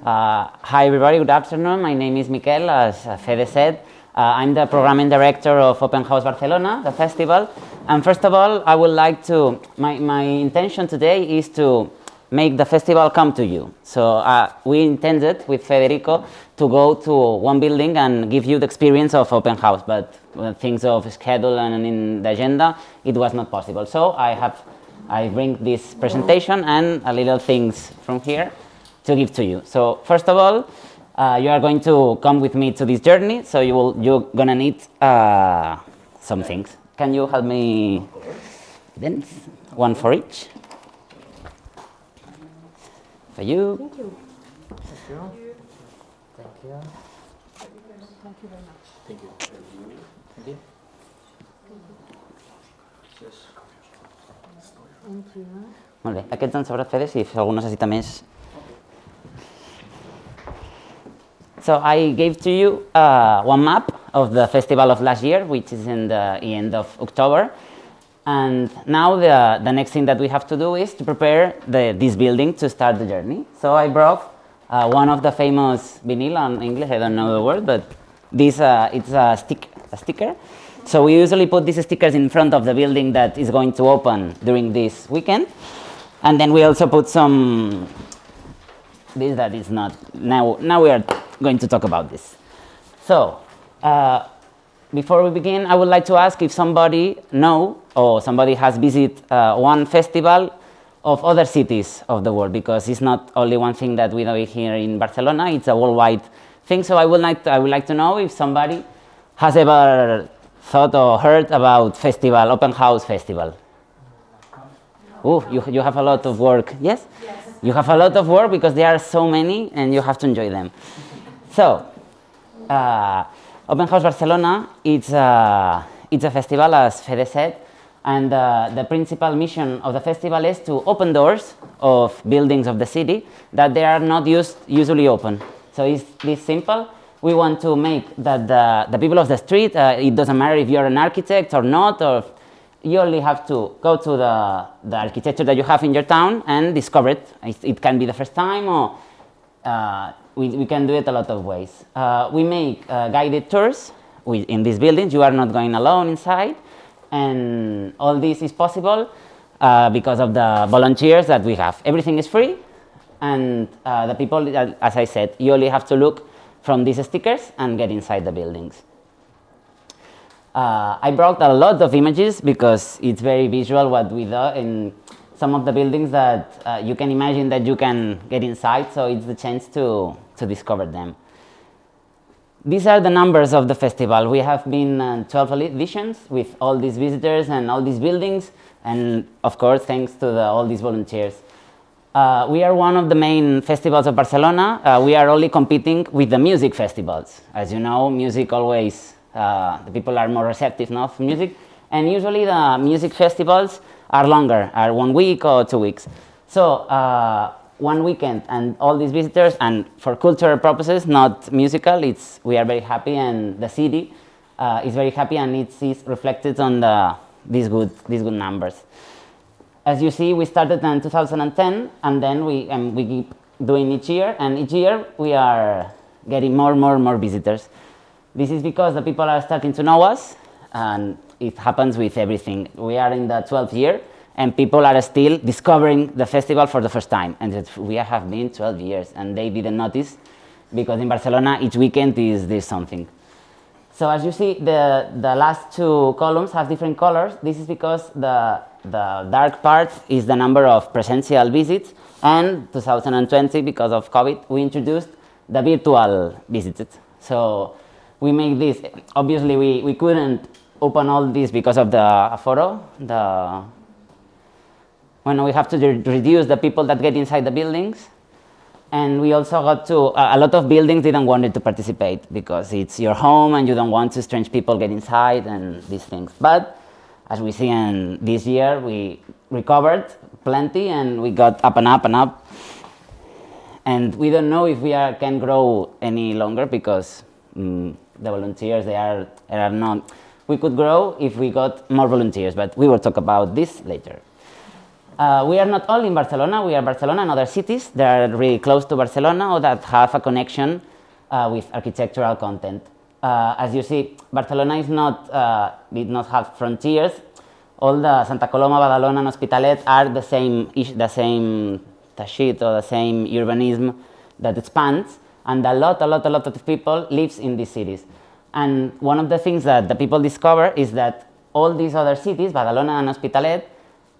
Hi everybody, good afternoon. My name is Miquel, as Fede said. I'm the programming director of Open House Barcelona, the festival. And first of all, I would like to, my intention today is to make the festival come to you. So we intended with Federico to go to one building and give you the experience of Open House, but things of schedule and in the agenda, it was not possible. So I bring this presentation and a little things from here to give to you. So first of all, you are going to come with me to this journey. So you're gonna need some things. Can you help me? Then one for each. For you. Thank you. Thank you. Thank you. Thank you very much. Thank you. Thank you. Thank you. Molt bé. Aquests han sobrat, Fede, si algú necessita més. So I gave to you one map of the festival of last year, which is in the end of October. And now the next thing that we have to do is to prepare this building to start the journey. So I brought one of the famous vinyl in English, I don't know the word, but this it's a sticker. So we usually put these stickers in front of the building that is going to open during this weekend. And then we also put some, this that is not, now we are going to talk about this. So, before we begin, I would like to ask if somebody know or somebody has visited one festival of other cities of the world, because it's not only one thing that we do here in Barcelona, it's a worldwide thing. So I would like to know if somebody has ever thought or heard about festival, Open House Festival. Oh, you have a lot of work, yes? Yes. You have a lot of work because there are so many and you have to enjoy them. So, Open House Barcelona, it's a festival, as Fede said, and the principal mission of the festival is to open doors of buildings of the city that they are not usually open. So it's this simple. We want to make that the people of the street, it doesn't matter if you're an architect or not, or you only have to go to the architecture that you have in your town and discover it. It can be the first time, or we can do it a lot of ways. We make guided tours in these buildings. You are not going alone inside. And all this is possible because of the volunteers that we have. Everything is free. And the people, as I said, you only have to look from these stickers and get inside the buildings. I brought a lot of images because it's very visual what we do in some of the buildings that you can imagine that you can get inside, so it's the chance to discover them. These are the numbers of the festival. We have been 12 editions with all these visitors and all these buildings, and of course thanks to all these volunteers. We are one of the main festivals of Barcelona. We are only competing with the music festivals. As you know, music always, the people are more receptive now for music, and usually the music festivals are longer, are 1 week or 2 weeks. So 1 weekend and all these visitors, and for cultural purposes, not musical, we are very happy, and the city is very happy, and it is reflected on these good numbers. As you see, we started in 2010, and then we keep doing each year, and each year we are getting more visitors. This is because the people are starting to know us, and it happens with everything. We are in the 12th year, and people are still discovering the festival for the first time. And we have been 12 years, and they didn't notice, because in Barcelona, each weekend there's something. So as you see, the last two columns have different colors. This is because the dark part is the number of presential visits, and 2020, because of COVID, we introduced the virtual visits. So we make this, obviously we couldn't open all this because of the aforo, when we have to reduce the people that get inside the buildings. And we also got to, a lot of buildings didn't want to participate because it's your home and you don't want to strange people get inside and these things. But as we see in this year, we recovered plenty and we got up and up and up. And we don't know if we can grow any longer because the volunteers, they are not. We could grow if we got more volunteers, but we will talk about this later. We are not only in Barcelona, we are Barcelona and other cities that are really close to Barcelona or that have a connection with architectural content. As you see, Barcelona did not have frontiers. All the Santa Coloma, Badalona, and Hospitalet are the same tashit or the same urbanism that expands, and a lot of people lives in these cities. And one of the things that the people discover is that all these other cities, Badalona and Hospitalet,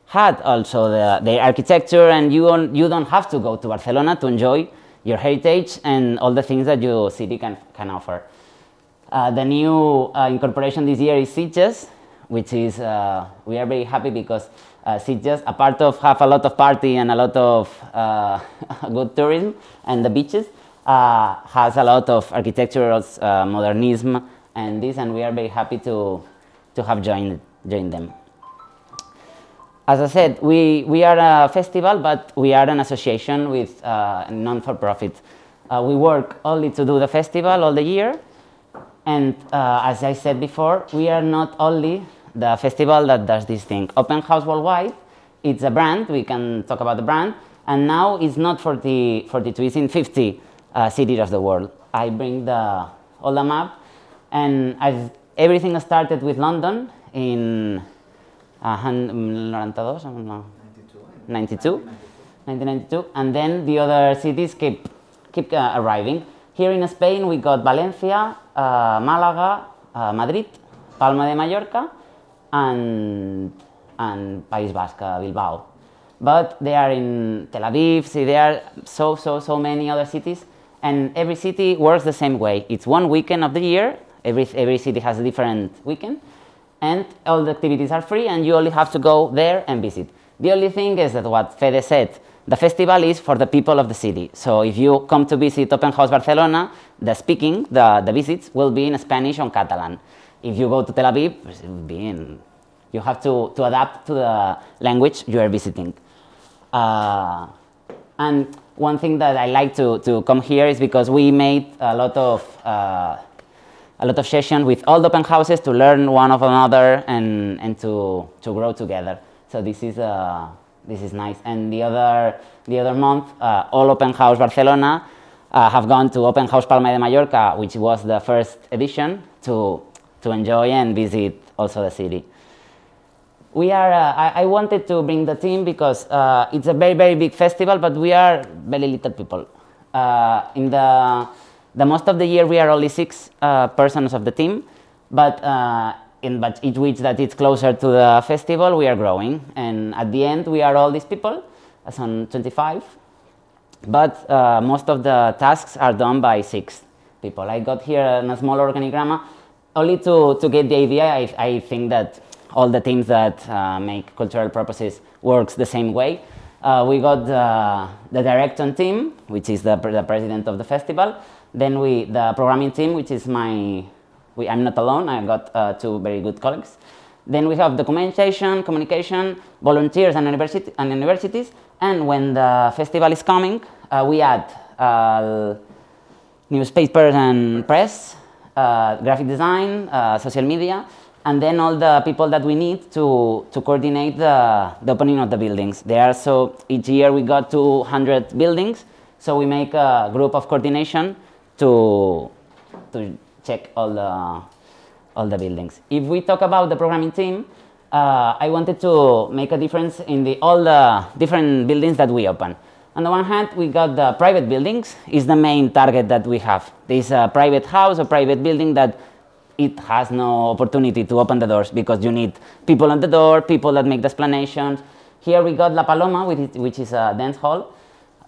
had also their architecture, and you don't have to go to Barcelona to enjoy your heritage and all the things that your city can offer. The new incorporation this year is Sitges, which is, we are very happy because Sitges, apart of have a lot of party and a lot of good tourism and the beaches, has a lot of architectural modernism and this, and we are very happy to have joined them. As I said, we are a festival, but we are an association with non-for-profit. We work only to do the festival all the year, and as I said before, we are not only the festival that does this thing. Open House Worldwide, it's a brand, we can talk about the brand, and now it's not 42, it's in 50 cities of the world. I bring all the map, and everything started with London in 1992, and then the other cities keep arriving. Here in Spain, we got Valencia, Málaga, Madrid, Palma de Mallorca, and País Basque, Bilbao. But they are in Tel Aviv, see, there are so many other cities, and every city works the same way. It's one weekend of the year, every city has a different weekend, and all the activities are free, and you only have to go there and visit. The only thing is that what Fede said, the festival is for the people of the city. So if you come to visit Open House Barcelona, the visits will be in Spanish or Catalan. If you go to Tel Aviv, it will be you have to adapt to the language you are visiting. And one thing that I like to come here is because we made a lot of sessions with all the open houses to learn one of another and to grow together. So this is nice. And the other month, all Open House Barcelona have gone to Open House Palma de Mallorca, which was the first edition, to enjoy and visit also the city. We are. I wanted to bring the team because it's a very big festival, but we are very little people. In the most of the year, we are only 6 persons of the team, but each week that it's closer to the festival, we are growing. And at the end, we are all these people, some 25, but most of the tasks are done by 6 people. I got here in a small organigram, only to get the idea. I think that all the teams that make cultural purposes works the same way. We got the direction team, which is the president of the festival. Then the programming team, which is I'm not alone, I got 2 very good colleagues. Then we have documentation, communication, volunteers and universities. And when the festival is coming, we add newspapers and press, graphic design, social media, and then all the people that we need to coordinate the opening of the buildings. So each year we got 200 buildings, so we make a group of coordination to check all the buildings. If we talk about the programming team, I wanted to make a difference in all the different buildings that we open. On the one hand, we got the private buildings, is the main target that we have. There is a private house or private building that it has no opportunity to open the doors because you need people on the door, people that make the explanations. Here we got La Paloma, which is a dance hall.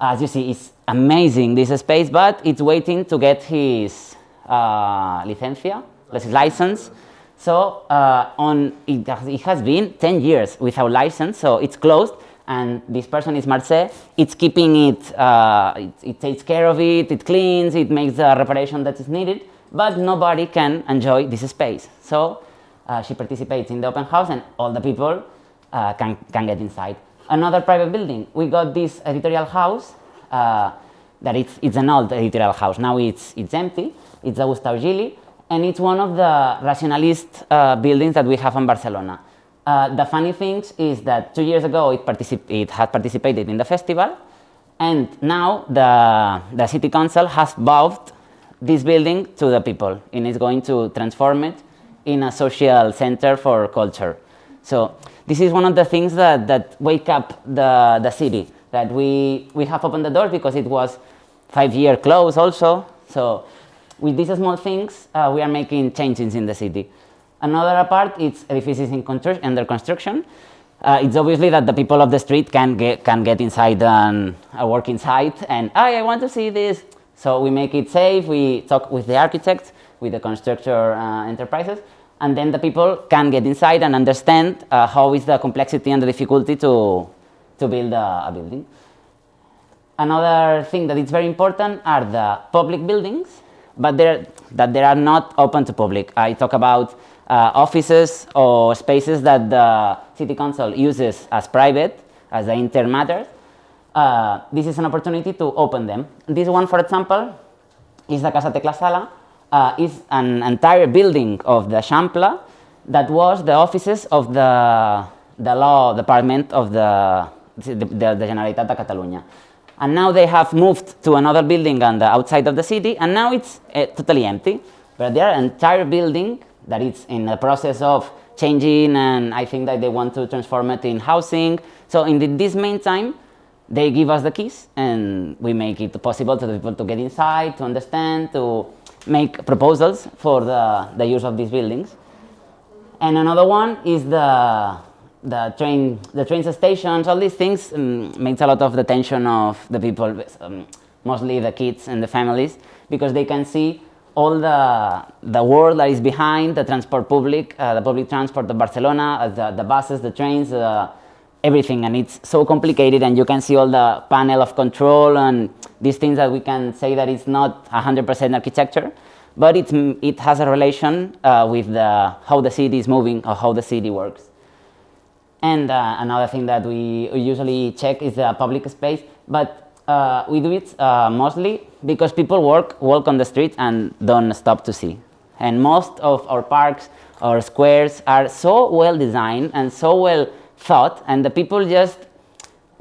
As you see, it's amazing, this space, but it's waiting to get his license. So it has been 10 years without license, so it's closed. And this person is Marce. It's keeping it, it takes care of it, it cleans, it makes the reparation that is needed, but nobody can enjoy this space. So she participates in the open house and all the people can get inside. Another private building, we got this editorial house, that it's an old editorial house. Now it's empty, it's Augusta Urgili, and it's one of the rationalist buildings that we have in Barcelona. The funny thing is that 2 years ago it had participated in the festival, and now the city council has bought this building to the people, and is going to transform it in a social center for culture. So this is one of the things that wake up the city, that we have opened the door because it was 5-year close also. So with these small things, we are making changes in the city. Another part is edifices under construction. It's obviously that the people of the street can get inside a working site and, I want to see this. So we make it safe, we talk with the architects, with the constructor enterprises, and then the people can get inside and understand how is the complexity and the difficulty to build a building. Another thing that is very important are the public buildings, but they are not open to public. I talk about offices or spaces that the city council uses as private, as the inter matters. This is an opportunity to open them. This one, for example, is the Casa Tecla Sala. Is an entire building of the Eixample that was the offices of the law department of the Generalitat de Catalunya. And now they have moved to another building on the outside of the city, and now it's totally empty. But there are an entire building that is in the process of changing, and I think that they want to transform it in housing. So in this meantime, they give us the keys, and we make it possible to the people to get inside, to understand, to make proposals for the use of these buildings. And another one is the train stations. All these things makes a lot of the attention of the people, mostly the kids and the families, because they can see all the world that is behind the transport public, the public transport of Barcelona, the buses, the trains, everything. And it's so complicated, and you can see all the panel of control and these things that we can say that it's not 100% architecture, but it has a relation with how the city is moving or how the city works. And another thing that we usually check is the public space, but we do it mostly because people walk on the street and don't stop to see. And most of our parks or squares are so well designed and so well thought, and the people just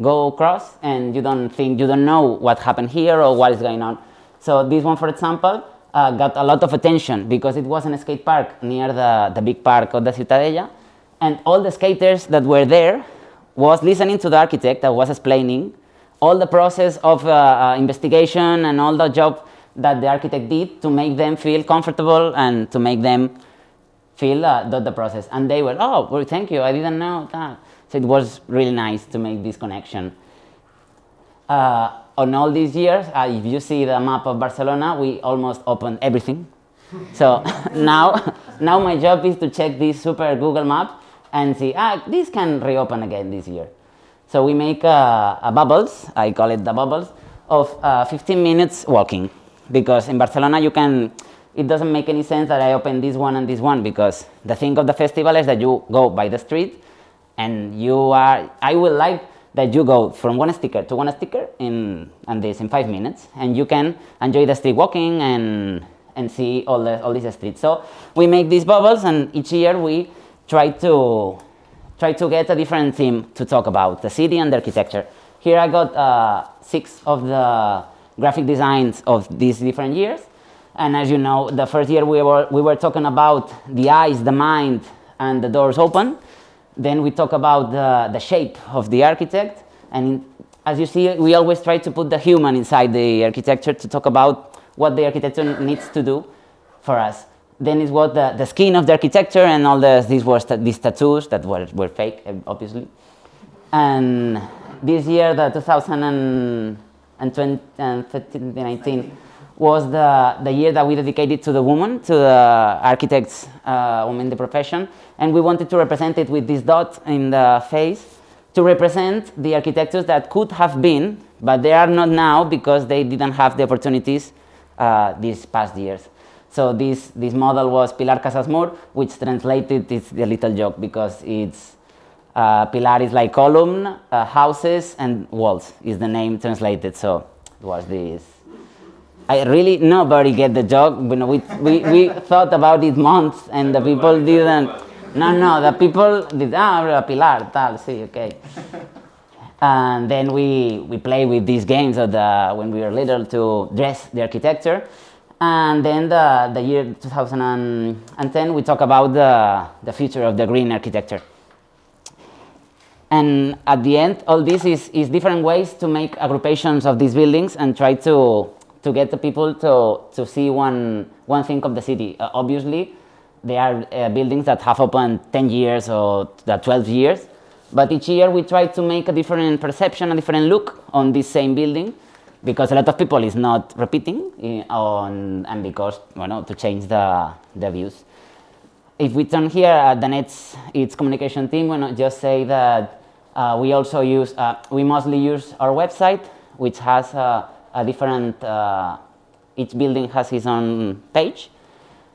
go across and you don't know what happened here or what is going on. So this one, for example, got a lot of attention because it was a skate park near the big park of the Ciutadella, and all the skaters that were there was listening to the architect that was explaining all the process of investigation and all the job that the architect did to make them feel comfortable and to make them feel the process. And they were, oh, well, thank you, I didn't know that. So it was really nice to make this connection. On all these years, if you see the map of Barcelona, we almost opened everything. So now my job is to check this super Google map and see, this can reopen again this year. So we make a bubbles, I call it the bubbles, of 15 minutes walking. Because in Barcelona it doesn't make any sense that I open this one and this one, because the thing of the festival is that you go by the street and I would like that you go from one sticker to one sticker in 5 minutes, and you can enjoy the street walking and see all these streets. So we make these bubbles, and each year we try to get a different theme to talk about, the city and the architecture. Here I got 6 of the graphic designs of these different years. And as you know, the first year we were talking about the eyes, the mind, and the doors open. Then we talk about the shape of the architect. And as you see, we always try to put the human inside the architecture to talk about what the architecture needs to do for us. Then is what the skin of the architecture, and all these tattoos that were fake, obviously. And this year, the 2019, was the year that we dedicated to the woman, to the architects, women in the profession, and we wanted to represent it with this dot in the face to represent the architectures that could have been, but they are not now because they didn't have the opportunities these past years. So this model was Pilar Casas Mur, which translated is a little joke because it's Pilar is like column, houses, and walls is the name translated. So it was this. Nobody get the joke. You know, we thought about it months, and the people didn't. No, the people did, a pilar, tal, sí, okay. And then we play with these games when we were little to dress the architecture. And then the year 2010, we talk about the future of the green architecture. And at the end, all this is different ways to make agrupations of these buildings and try to get the people to see one thing of the city. Obviously, there are buildings that have opened 10 years or 12 years, but each year we try to make a different perception, a different look on this same building, because a lot of people is not repeating, and because, to change the views. If we turn here at the its communication team, we just say that we also use, we mostly use our website, which has a different, each building has its own page,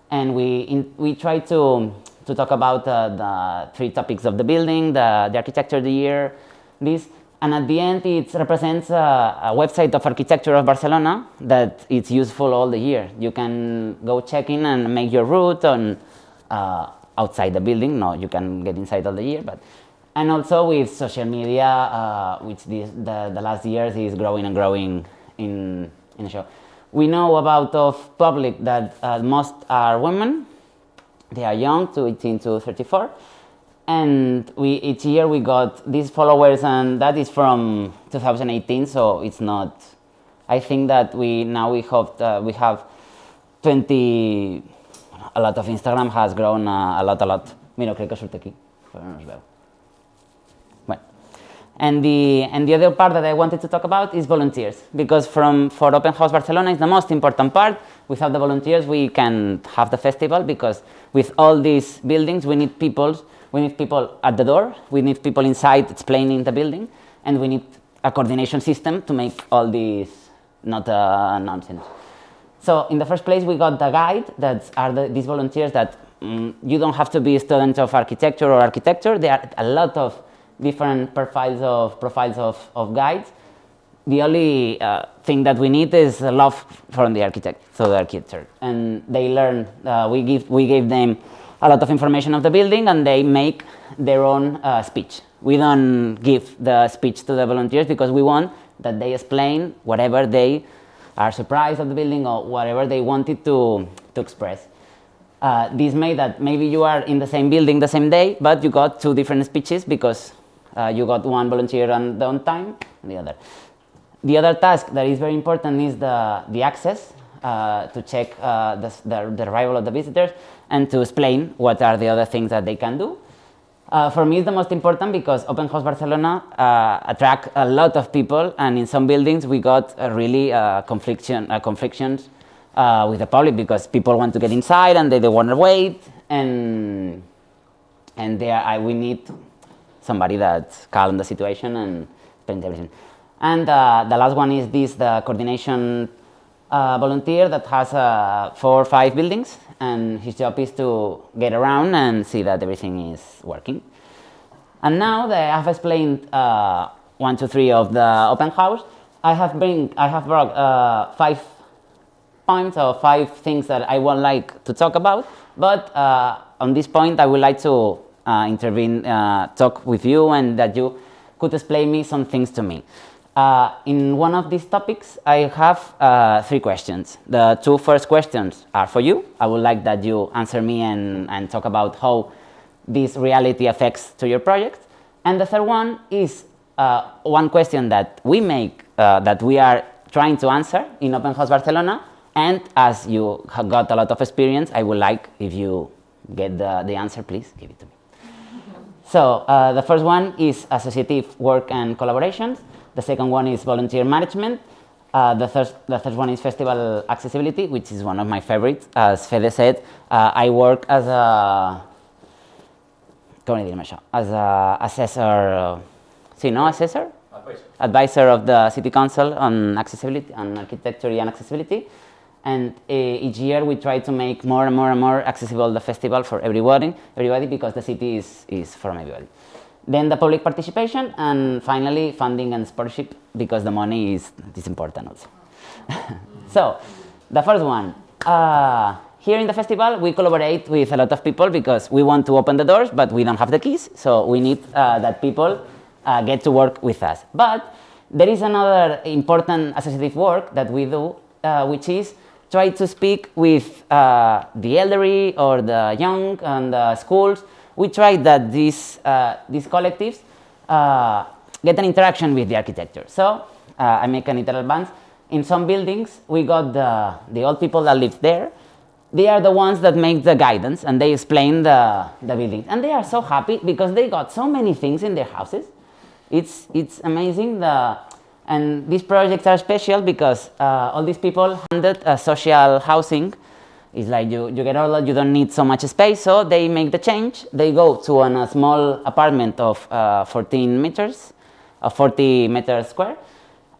and we try to talk about the 3 topics of the building, the architecture of the year, this, and at the end it represents a website of architecture of Barcelona that it's useful all the year. You can go check in and make your route on outside the building. No, you can get inside all the year, but. And also with social media, which the last years is growing and growing in the show. We know about of public that most are women. They are young, to 18 to 34. And each year we got these followers, and that is from 2018, so it's not. I think that we have 20. A lot of Instagram has grown a lot. Mira, creo que surte aquí. Pero no os veo. And the other part that I wanted to talk about is volunteers, because for Open House Barcelona is the most important part. Without the volunteers, we can have the festival, because with all these buildings, we need people at the door, we need people inside explaining the building, and we need a coordination system to make all these not nonsense. So in the first place, we got the guide that are these volunteers that you don't have to be a student of architecture or architecture. There are a lot of different profiles of guides. The only thing that we need is love from the architecture, and they learn. We gave them a lot of information of the building, and they make their own speech. We don't give the speech to the volunteers because we want that they explain whatever they are surprised of the building or whatever they wanted to express. This made that maybe you are in the same building the same day, but you got 2 different speeches because you got one volunteer on downtime and the other. The other task that is very important is the access, to check the arrival of the visitors and to explain what are the other things that they can do. For me, it's the most important because Open House Barcelona attract a lot of people, and in some buildings we got really conflictions with the public because people want to get inside and they don't want to wait, and we need somebody that calm the situation and explain everything. And the last one is the coordination volunteer that has 4 or 5 buildings, and his job is to get around and see that everything is working. And now that I have explained 1, 2, 3 of the open house, I have brought 5 points or 5 things that I would like to talk about. But on this point, I would like to intervene, talk with you, and that you could explain me some things to me. In one of these topics, I have 3 questions. The 2 first questions are for you. I would like that you answer me and talk about how this reality affects to your project. And the third one is one question that we make, that we are trying to answer in Open House Barcelona. And as you have got a lot of experience, I would like, if you get the answer, please give it to me. So the first one is associative work and collaborations. The second one is volunteer management. The third one is festival accessibility, which is one of my favorites. As Fede said, I work as assessor, assessor? Advisor of the City Council on accessibility, on architecture and accessibility. And each year we try to make more and more accessible the festival for everybody because the city is for everybody. Then the public participation, and finally funding and sponsorship, because the money is important also. So the first one, here in the festival, we collaborate with a lot of people because we want to open the doors, but we don't have the keys, so we need that people get to work with us. But there is another important associative work that we do, which is try to speak with the elderly or the young and the schools. We try that these collectives get an interaction with the architecture. So I make a little advance. In some buildings, we got the old people that live there. They are the ones that make the guidance and they explain the buildings. And they are so happy because they got so many things in their houses. It's amazing. And these projects are special because all these people handed social housing. It's like you get older, you don't need so much space, so they make the change. They go to a small apartment of 14 meters, 40 meters square,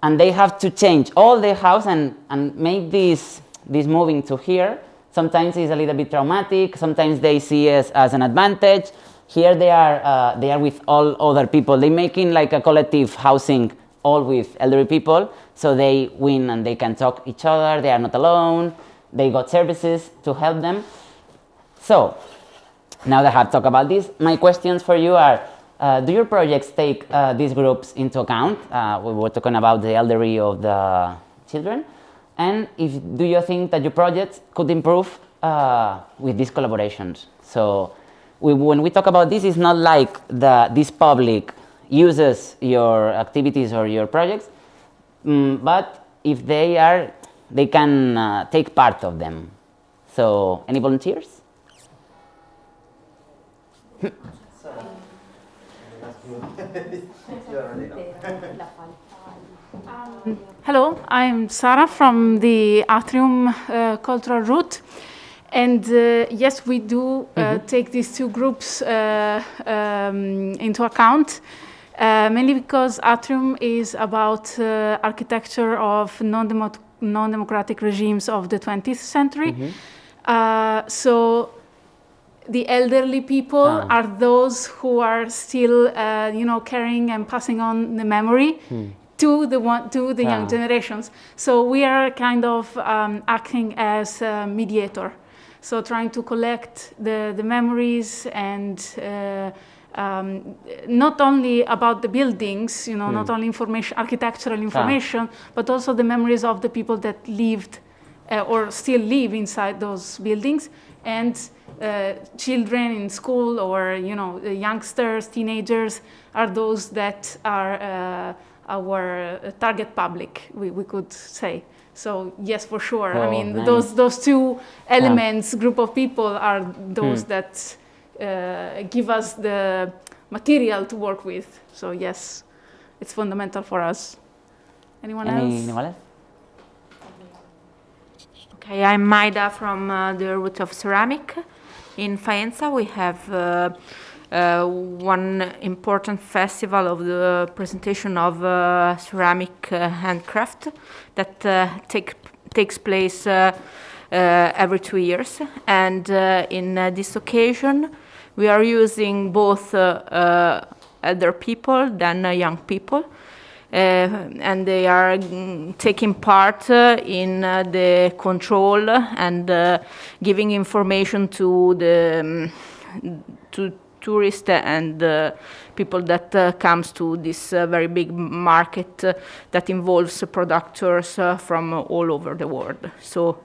and they have to change all their house and make this moving to here. Sometimes it's a little bit traumatic, sometimes they see it as an advantage. Here they are with all other people. They're making like a collective housing, all with elderly people, so they win and they can talk each other, they are not alone, they got services to help them. So, now that I have talked about this, my questions for you are, do your projects take these groups into account? We were talking about the elderly or the children. And do you think that your projects could improve with these collaborations? So when we talk about this, it's not like this public uses your activities or your projects, but if they can take part of them. So any volunteers? Hello, I'm Sara from the ATRIUM cultural route. And yes, we do take these two groups into account, mainly because ATRIUM is about architecture of non-democratic regimes of the 20th century. So the elderly people are those who are still, carrying and passing on the memory to the young generations. So we are kind of acting as a mediator. So trying to collect the memories and not only about the buildings, not only information, architectural information, but also the memories of the people that lived or still live inside those buildings, and children in school or youngsters, teenagers are those that are our target public, we could say. So yes, for sure. I mean, nice. those two elements, group of people, are those that give us the material to work with. So yes, it's fundamental for us. Anyone else? Okay, I'm Maida from the Root of Ceramic. In Faenza, we have one important festival of the presentation of ceramic handcraft that takes place every 2 years. And in this occasion, we are using both elder people than young people. And they are taking part in the control and giving information to the tourists and people that comes to this very big market that involves producers from all over the world. So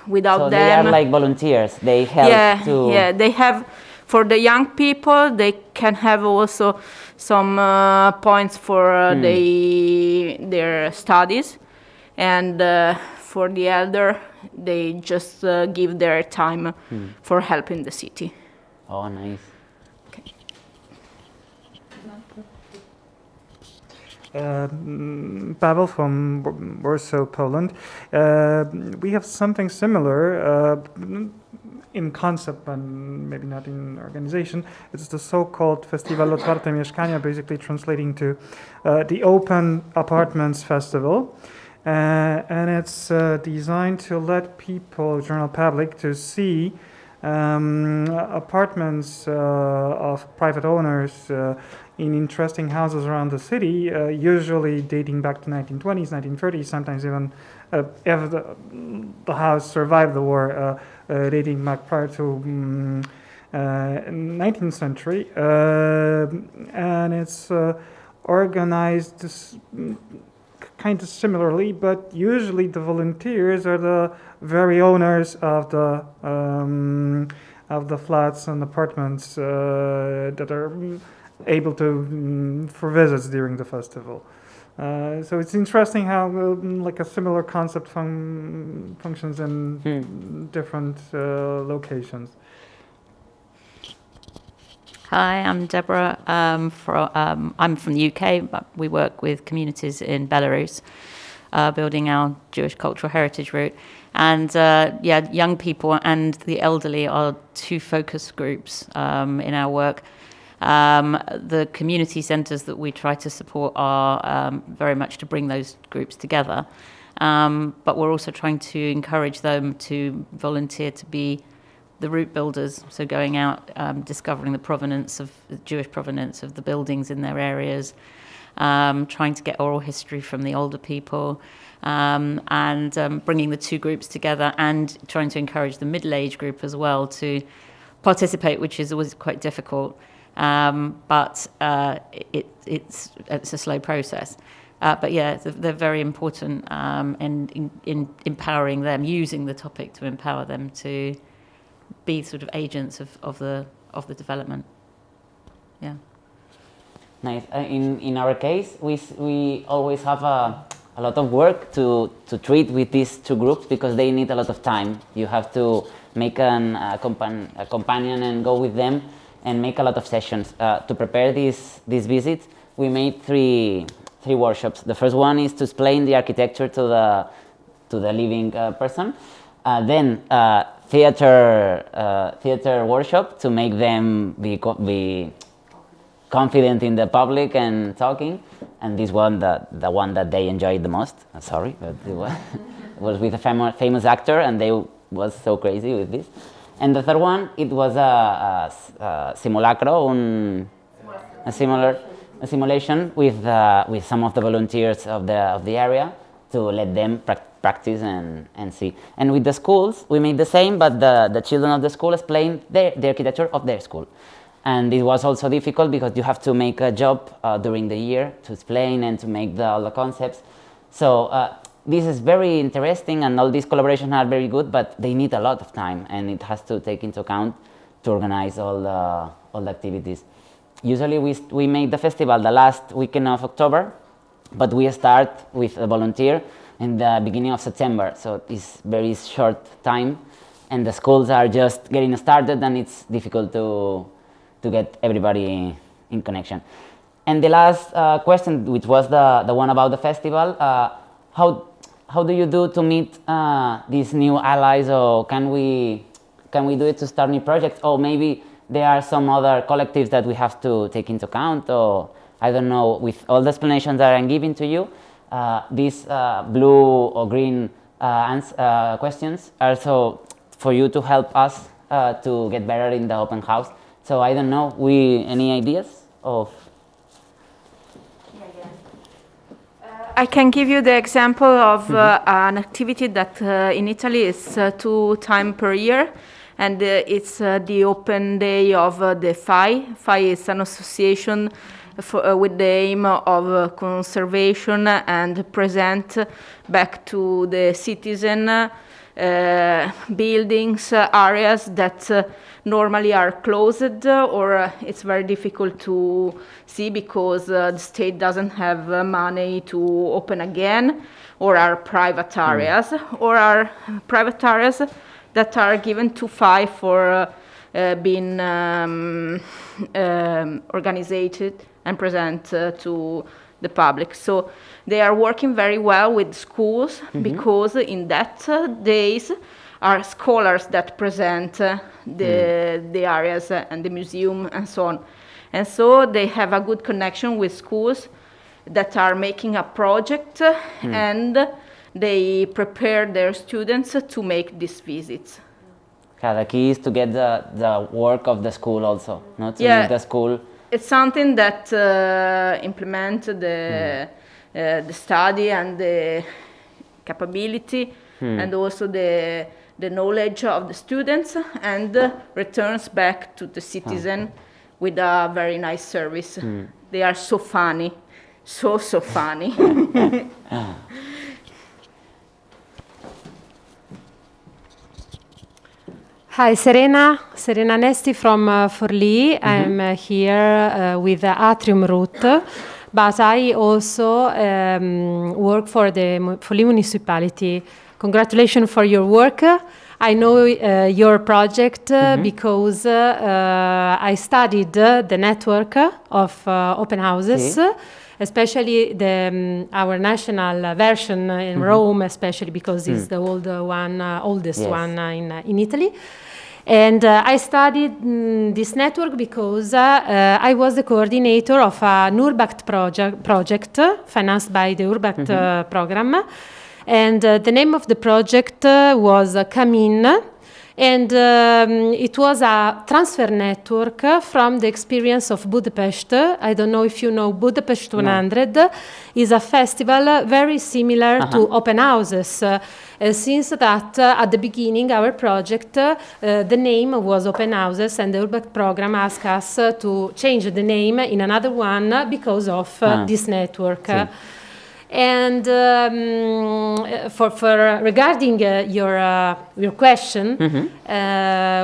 without them, they are like volunteers. They help to. Yeah, they have. For the young people, they can have also some points for their studies, and for the elder, they just give their time for helping the city. Oh, nice. Okay. Pavel from Warsaw, Poland. We have something similar in concept, but maybe not in organization. It's the so-called Festiwal Otwarte Mieszkania, basically translating to the Open Apartments Festival. And it's designed to let people, general public, to see apartments of private owners in interesting houses around the city, usually dating back to 1920s, 1930s, sometimes even if the house survived the war, dating back prior to 19th century, and it's organized kind of similarly, but usually the volunteers are the very owners of the flats and apartments that are able to for visits during the festival. So it's interesting how like a similar concept functions in different locations. Hi, I'm Deborah. I'm from the UK, but we work with communities in Belarus, building our Jewish cultural heritage route. And young people and the elderly are two focus groups in our work. The community centres that we try to support are very much to bring those groups together. But we're also trying to encourage them to volunteer to be the route builders, so going out, discovering the Jewish provenance of the buildings in their areas, trying to get oral history from the older people, and bringing the two groups together and trying to encourage the middle-aged group as well to participate, which is always quite difficult. But it's a slow process. But yeah, they're very important in empowering them, using the topic to empower them to be sort of agents of the development. Yeah. Nice. In our case, we always have a lot of work to treat with these two groups because they need a lot of time. You have to make a companion and go with them and make a lot of sessions. To prepare this visit, we made three workshops. The first one is to explain the architecture to the living person. Then theater workshop to make them be confident in the public and talking. And this one, the one that they enjoyed the most. Sorry, but it was with a famous actor, and they was so crazy with this. And the third one, it was a simulacro, a simulation with some of the volunteers of the area to let them practice and see. And with the schools, we made the same, but the children of the school explained the architecture of their school. And it was also difficult because you have to make a job during the year to explain and to make all the concepts. So this is very interesting, and all these collaborations are very good, but they need a lot of time, and it has to take into account to organize all the activities. Usually we make the festival the last weekend of October, but we start with a volunteer in the beginning of September, so it's very short time, and the schools are just getting started, and it's difficult to get everybody in connection. And the last question, which was the one about the festival, how do you do to meet these new allies, or can we do it to start new projects, or maybe there are some other collectives that we have to take into account, or I don't know, with all the explanations that I'm giving to you, these blue or green questions are so for you to help us to get better in the open house. So I don't know, any ideas of? I can give you the example of an activity that in Italy is 2 times per year, and it's the open day of the FAI. FAI is an association with the aim of conservation and present back to the citizen buildings, areas that normally are closed, or it's very difficult to see because the state doesn't have money to open again, or are private areas, or are private areas that are given to FAI for being organized and present to the public. So they are working very well with schools, because in that days are scholars that present the areas and the museum and so on. And so they have a good connection with schools that are making a project, and they prepare their students to make these visits. The key is to get the work of the school also, not to Yeah. make the school. It's something that implement the study and the capability and also the knowledge of the students and returns back to the citizen with a very nice service. They are so funny, so funny. Hi, Serena Nesti from Forlì. I'm here with the ATRIUM route, but I also work for the Forlì municipality. Congratulations for your work. I know your project because I studied the network of open houses. Especially our national version in Rome, especially because it's the oldest one in Italy. And I studied this network because I was the coordinator of an Urbact project financed by the Urbact program. And the name of the project was Camin. And it was a transfer network from the experience of Budapest. I don't know if you know Budapest 100 is a festival very similar to open houses. Since that at the beginning our project, the name was open houses and the Urbact program asked us to change the name in another one because of this network. And for regarding your question,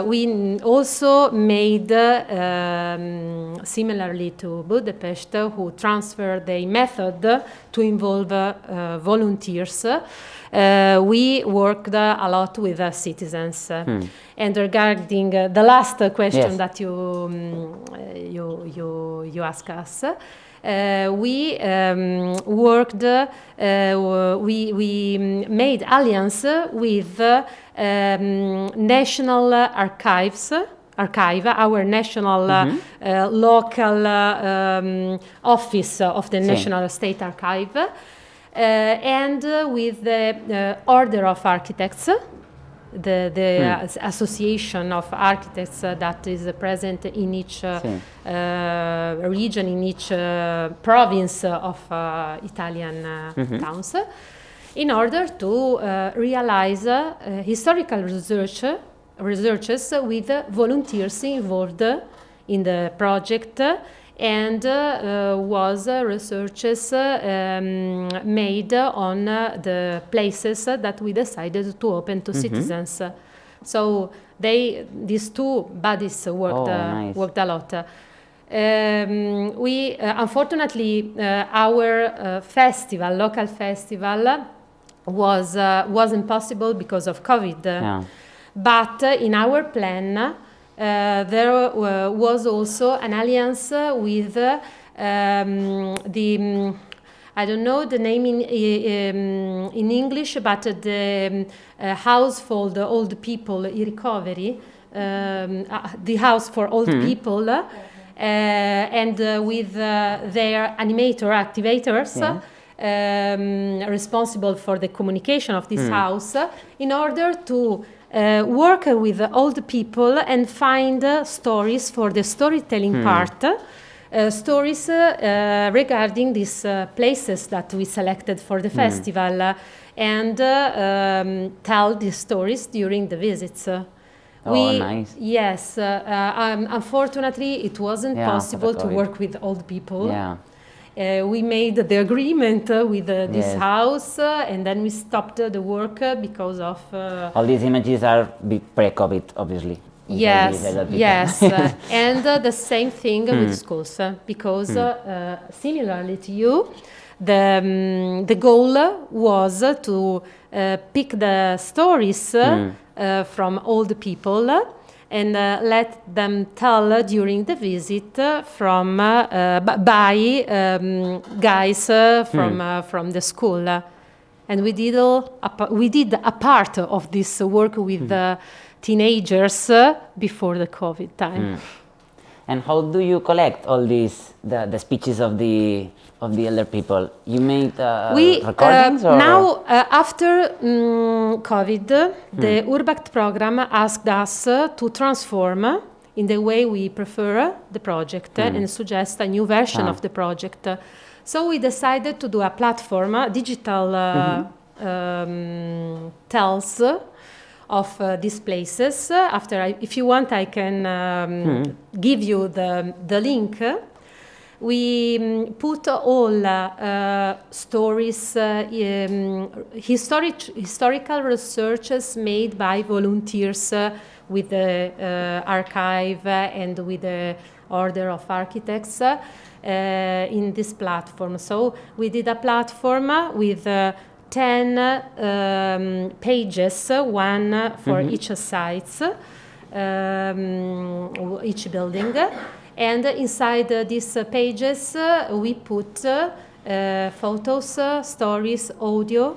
we also made similarly to Budapest, who transferred the method to involve volunteers. We worked a lot with citizens. And regarding the last question that you asked us. We worked, we made alliance with National Archive, our national local office of the National State Archive, and with the Order of Architects, the association of architects that is present in each region, in each province of Italian towns, in order to realize historical researches with volunteers involved in the project, and was researches made on the places that we decided to open to citizens. So these two bodies worked a lot. We unfortunately our local festival wasn't possible because of COVID. But in our plan there was also an alliance with the I don't know the name in English, but the house for the old people, I ricoveri, the house for old people, and with their activators. Responsible for the communication of this house, in order to work with old people and find stories for the storytelling part, stories regarding these places that we selected for the festival, and tell these stories during the visits. Nice. Yes, unfortunately it wasn't possible to work with old people. We made the agreement with this house, and then we stopped the work because of... all these images are pre-COVID, obviously. Yes, and the same thing with schools, because similarly to you, the goal was to pick the stories from old people and let them tell during the visit from by guys from the school, and we did a part of this work with teenagers before the COVID time. And how do you collect all these the speeches of the elder people? You made recordings or now after COVID, the Urbact program asked us to transform in the way we prefer the project and suggest a new version of the project. So we decided to do a platform, a digital tells of these places. If you want, I can give you the link. We put all stories, historical researches made by volunteers with the archive and with the Order of Architects in this platform. So we did a platform with 10 pages, one for each site, each building. And inside these pages, we put photos, stories, audio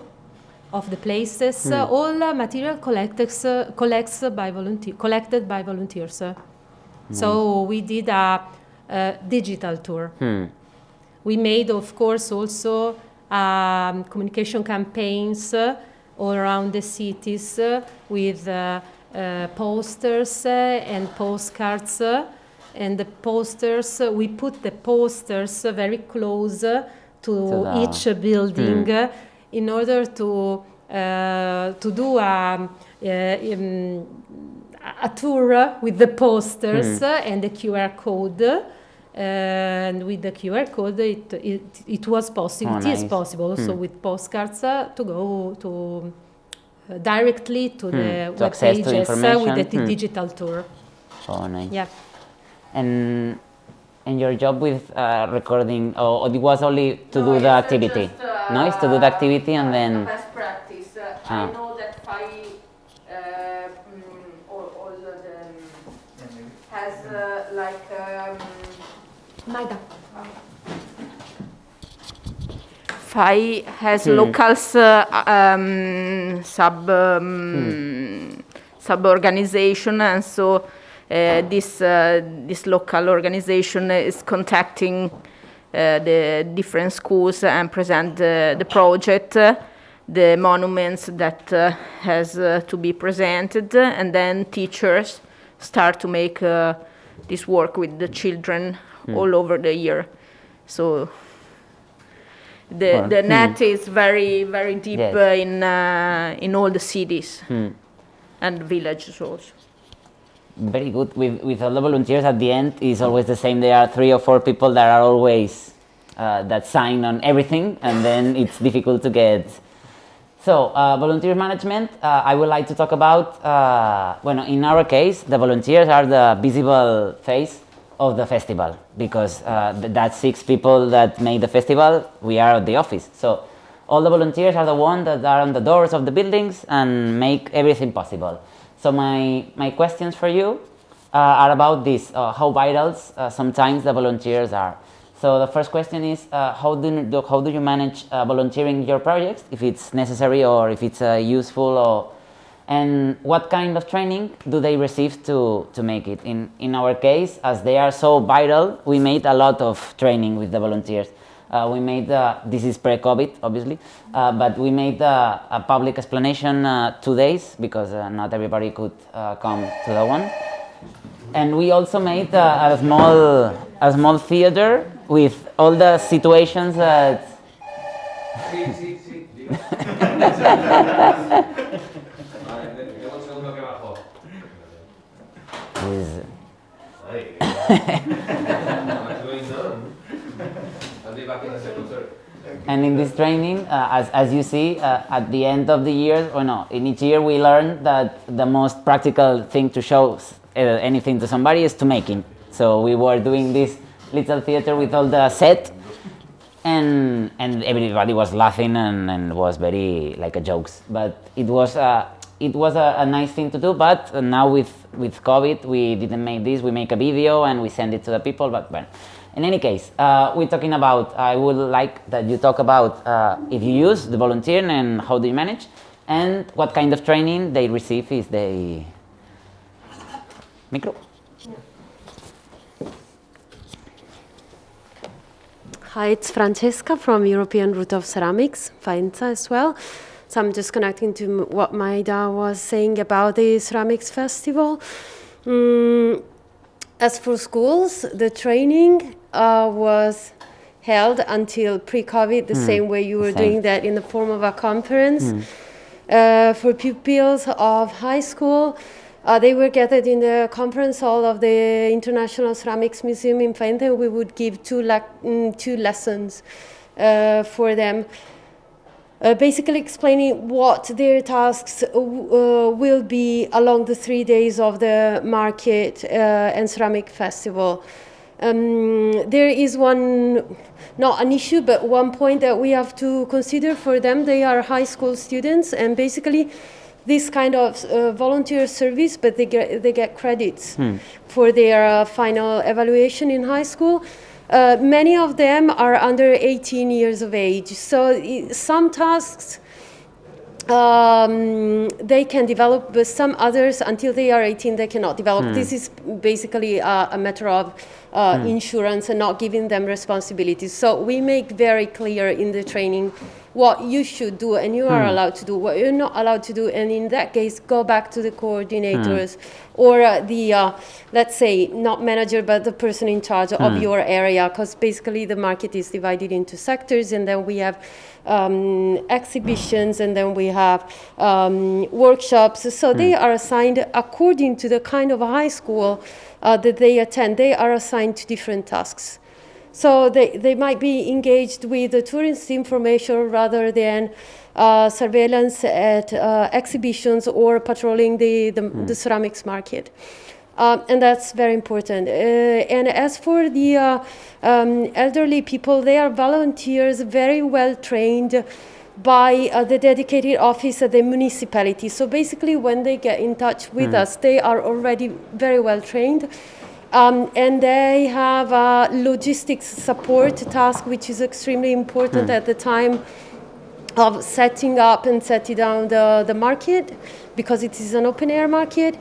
of the places, all material collected by volunteers. So we did a digital tour. We made, of course, also communication campaigns all around the cities with posters and postcards. And the posters, we put the posters very close to each building in order to do a tour with the posters and the QR code. And with the QR code, it was possible. It is possible also with postcards to go to directly to the web pages with the digital tour. Oh, nice. Yeah. And your job with recording, or it was only to do the activity? No, it's to do the activity and then... Best practice. I know that has Maida. FAI has local sub-organization, and so this local organization is contacting the different schools and present the project, the monuments that has to be presented, and then teachers start to make this work with the children all over the year. So the net is very, very deep in all the cities and villages also. Very good. With all the volunteers at the end is always the same. There are 3 or 4 people that are always that sign on everything, and then it's difficult to get. So volunteer management, I would like to talk about, in our case, the volunteers are the visible face of the festival, because that's 6 people that made the festival. We are at the office. So all the volunteers are the ones that are on the doors of the buildings and make everything possible. So my questions for you are about this, how vital sometimes the volunteers are. So the first question is, how do you manage volunteering your projects, if it's necessary or if it's useful, and what kind of training do they receive to make it? In our case, as they are so vital, we made a lot of training with the volunteers. We made, this is pre-COVID, obviously, but we made a public explanation 2 days, because not everybody could come to the one. And we also made a small theater with all the situations that... And in this training, as you see, at the end of the year, in each year we learn that the most practical thing to show anything to somebody is to make it. So we were doing this little theater with all the set, and everybody was laughing and was very like a jokes. But it was a nice thing to do. But now with COVID, we didn't make this. We make a video and we send it to the people. But well, in any case, we're talking about. I would like that you talk about if you use the volunteer and how do you manage, and what kind of training they receive if they. Micro. Hi, it's Francesca from European Route of Ceramics, Faenza as well. So I'm just connecting to what Maida was saying about the ceramics festival. As for schools, the training was held until pre-COVID, the same way you were doing that in the form of a conference. For pupils of high school, they were gathered in the conference hall of the International Ceramics Museum in Faenza. We would give two lessons for them, basically explaining what their tasks will be along the 3 days of the market and ceramic festival. There is not an issue, but one point that we have to consider for them. They are high school students, and basically this kind of volunteer service, but they get credits for their final evaluation in high school. Many of them are under 18 years of age, so some tasks they can develop, but some others, until they are 18, they cannot develop. This is basically a matter of insurance and not giving them responsibilities. So we make very clear in the training what you should do and you are allowed to do, what you're not allowed to do, and in that case, go back to the coordinators or the, let's say, not manager, but the person in charge of your area, because basically the market is divided into sectors, and then we have exhibitions, and then we have workshops. So they are assigned according to the kind of high school that they attend. They are assigned to different tasks. So they might be engaged with the tourist information rather than surveillance at exhibitions or patrolling the ceramics market. And that's very important. And as for the elderly people, they are volunteers, very well trained by the dedicated office at the municipality. So basically, when they get in touch with us, they are already very well trained. And they have a logistics support task, which is extremely important at the time of setting up and setting down the market, because it is an open-air market,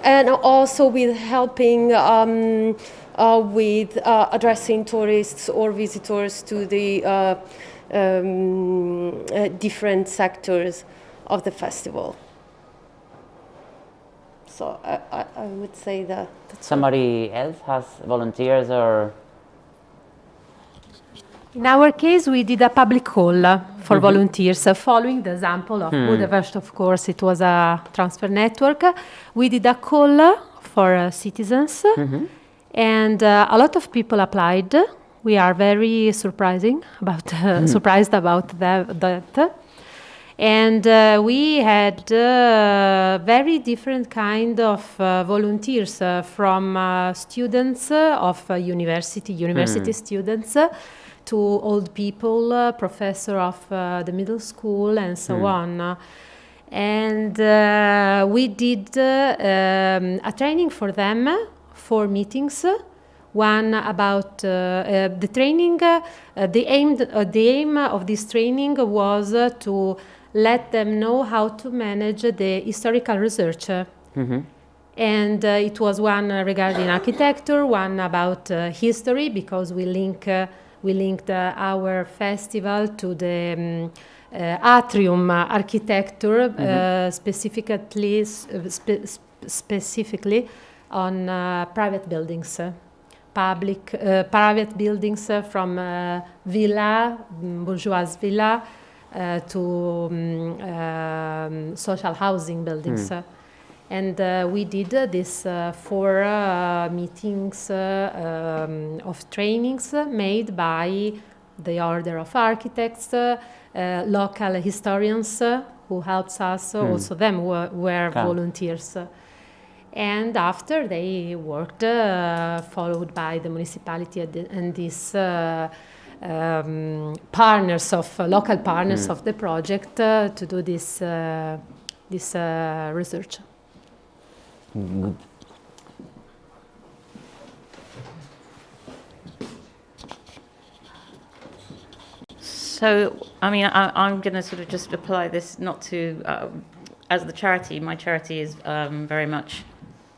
and also with helping with addressing tourists or visitors to the different sectors of the festival. So I would say that. Somebody else has volunteers or? In our case, we did a public call for volunteers, following the example of Budapest. Of course, it was a transfer network. We did a call for citizens, and a lot of people applied. We are very surprised about that. And we had very different kind of volunteers from students of university students, to old people, professor of the middle school, and so on. And we did a training for them, 4 meetings. One about the training. The aim of this training was to let them know how to manage the historical research. And it was one regarding architecture, one about history, because we linked our festival to the ATRIUM architecture, specifically on private buildings. Private buildings from villa, bourgeois villa, to social housing buildings. And we did this 4 meetings of trainings made by the Order of Architects, local historians who helped us, also them were volunteers. And after they worked, followed by the municipality and these local partners of the project to do this research. Good. So, I mean, I'm going to sort of just apply this not to, as the charity, my charity is very much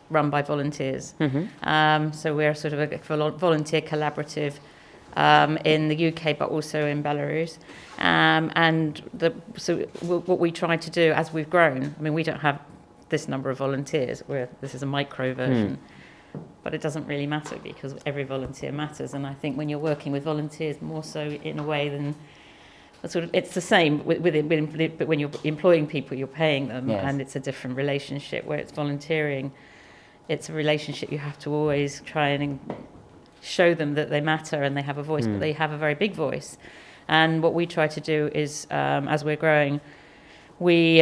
run by volunteers. So we're sort of a volunteer collaborative in the UK, but also in Belarus. So what we try to do as we've grown, I mean, we don't have this number of volunteers, this is a micro version, but it doesn't really matter because every volunteer matters. And I think when you're working with volunteers more so in a way than it's the same but when you're employing people, you're paying them, and it's a different relationship. Where it's volunteering, it's a relationship you have to always try and show them that they matter and they have a voice, but they have a very big voice. And what we try to do is, as we're growing, we,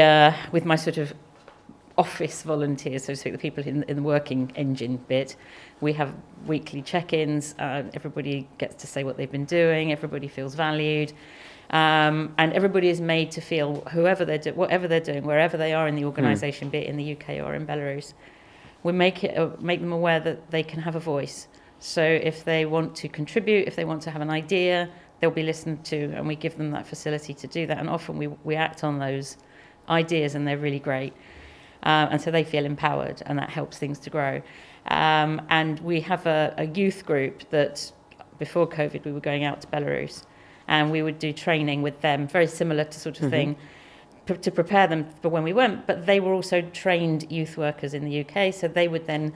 with my sort of office volunteers, so to speak, the people in the working engine bit, we have weekly check-ins. Everybody gets to say what they've been doing. Everybody feels valued. And everybody is made to feel whatever they're doing, wherever they are in the organisation, be it in the UK or in Belarus, we make them aware that they can have a voice. So if they want to contribute, if they want to have an idea, they'll be listened to, and we give them that facility to do that. And often we act on those ideas, and they're really great. And so they feel empowered, and that helps things to grow. And we have a youth group that, before COVID, we were going out to Belarus, and we would do training with them, very similar to sort of thing, to prepare them for when we went. But they were also trained youth workers in the UK, so they would then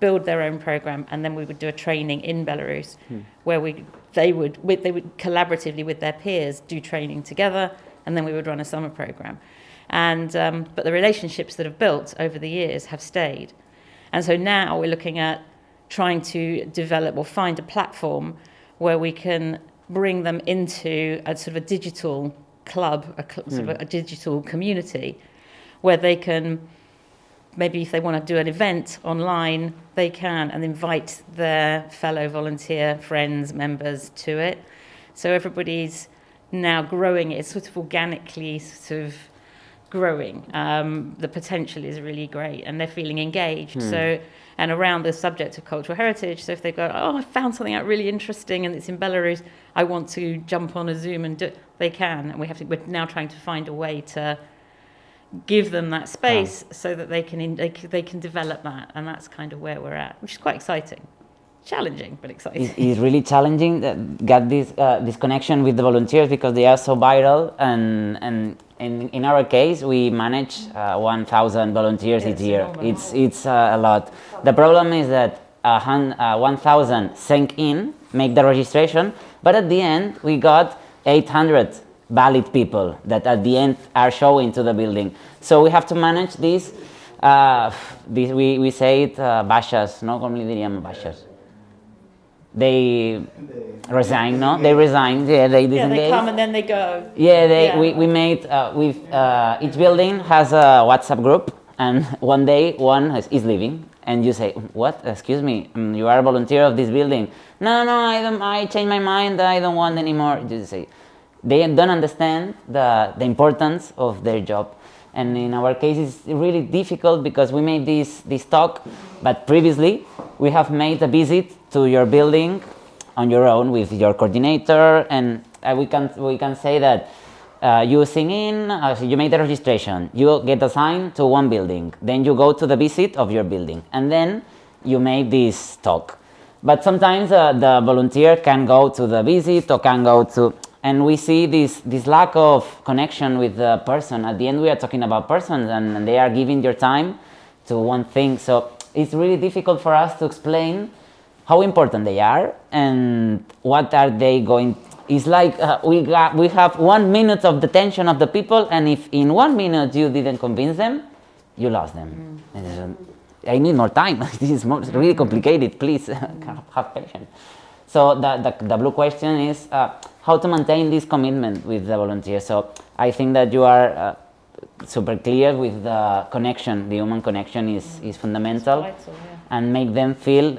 build their own program, and then we would do a training in Belarus, where they would collaboratively with their peers do training together, and then we would run a summer program. And but the relationships that have built over the years have stayed, and so now we're looking at trying to develop or find a platform where we can bring them into a sort of a digital club, sort of a digital community, where they can, maybe if they want to do an event online, they can, and invite their fellow volunteer friends, members to it. So everybody's now growing it. It's sort of organically sort of growing. The potential is really great, and they're feeling engaged. So, and around the subject of cultural heritage, so if they go, oh, I found something out really interesting and it's in Belarus, I want to jump on a Zoom and do it, they can. And we're now trying to find a way to give them that space so that they can develop that, and that's kind of where we're at, which is quite exciting. Challenging, but exciting. It's really challenging that got this connection with the volunteers, because they are so vital, and in our case we manage 1,000 volunteers each year. It's a lot. The problem is that 1,000 sank in, make the registration, but at the end we got 800 valid people that at the end are showing to the building. So we have to manage this. We say it baixas, no? ¿Cómo le diríamos baixas? They resign, no? They resign, they disengage. They come and then they go. We made, each building has a WhatsApp group, and one day one is leaving, and you say, what? Excuse me, you are a volunteer of this building. No, I changed my mind, I don't want anymore. You say, they don't understand the importance of their job. And in our case, it's really difficult because we made this talk, but previously we have made a visit to your building on your own with your coordinator, and we can say that you sing in, you make the registration, you get assigned to one building, then you go to the visit of your building, and then you make this talk. But sometimes the volunteer can go to the visit or can go to... And we see this lack of connection with the person. At the end, we are talking about persons, and they are giving their time to one thing. So it's really difficult for us to explain how important they are and what are they going. It's like we have 1 minute of the attention of the people, and if in 1 minute you didn't convince them, you lost them. I need more time. This is really complicated. Please have patience. So the blue question is how to maintain this commitment with the volunteers. So I think that you are super clear with the connection. The human connection is fundamental, and make them feel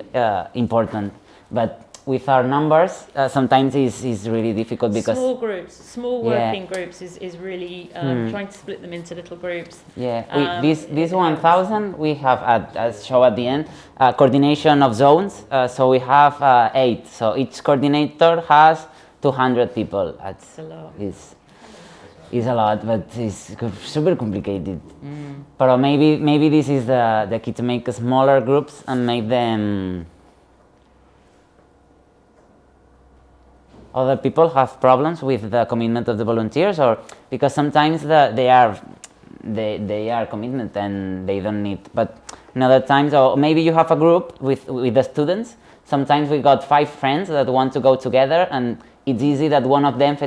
important. But with our numbers, sometimes it's really difficult because small groups, small working groups is really trying to split them into little groups. This 1,000 we have as show at the end coordination of zones. So we have 8. So each coordinator has 200 people. That's a lot. It's a lot, but it's super complicated. But maybe this is the key, to make smaller groups and make them other people have problems with the commitment of the volunteers, or because sometimes they are commitment and they don't need. But in other times, or maybe you have a group with the students. Sometimes we got 5 friends that want to go together, and it's easy that one of them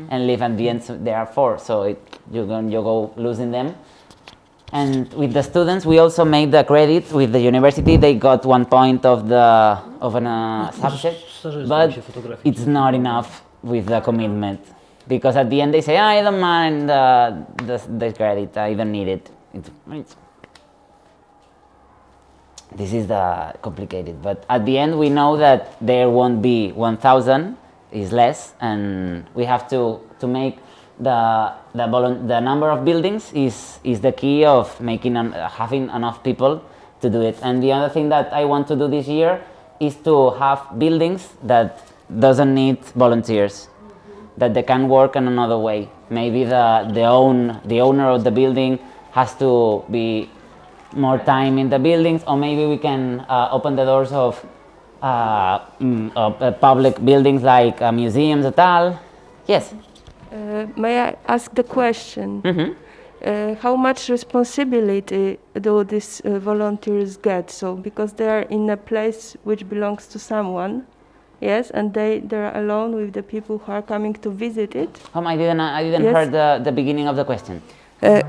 and leave. At the end, there are 4, so you go losing them. And with the students, we also made the credit with the university. They got 1 point of a subject, but it's not enough with the commitment, because at the end they say, I don't mind the credit, I don't need it. This is the complicated, but at the end we know that there won't be 1,000, is less, and we have to make the number of buildings is the key of having enough people to do it. And the other thing that I want to do this year is to have buildings that doesn't need volunteers, that they can work in another way. Maybe the owner of the building has to be more time in the buildings, or maybe we can open the doors of public buildings like museums and tal. Yes. May I ask the question? How much responsibility do these volunteers get? So, because they are in a place which belongs to someone, yes, and they're alone with the people who are coming to visit it. I didn't Yes. heard the beginning of the question.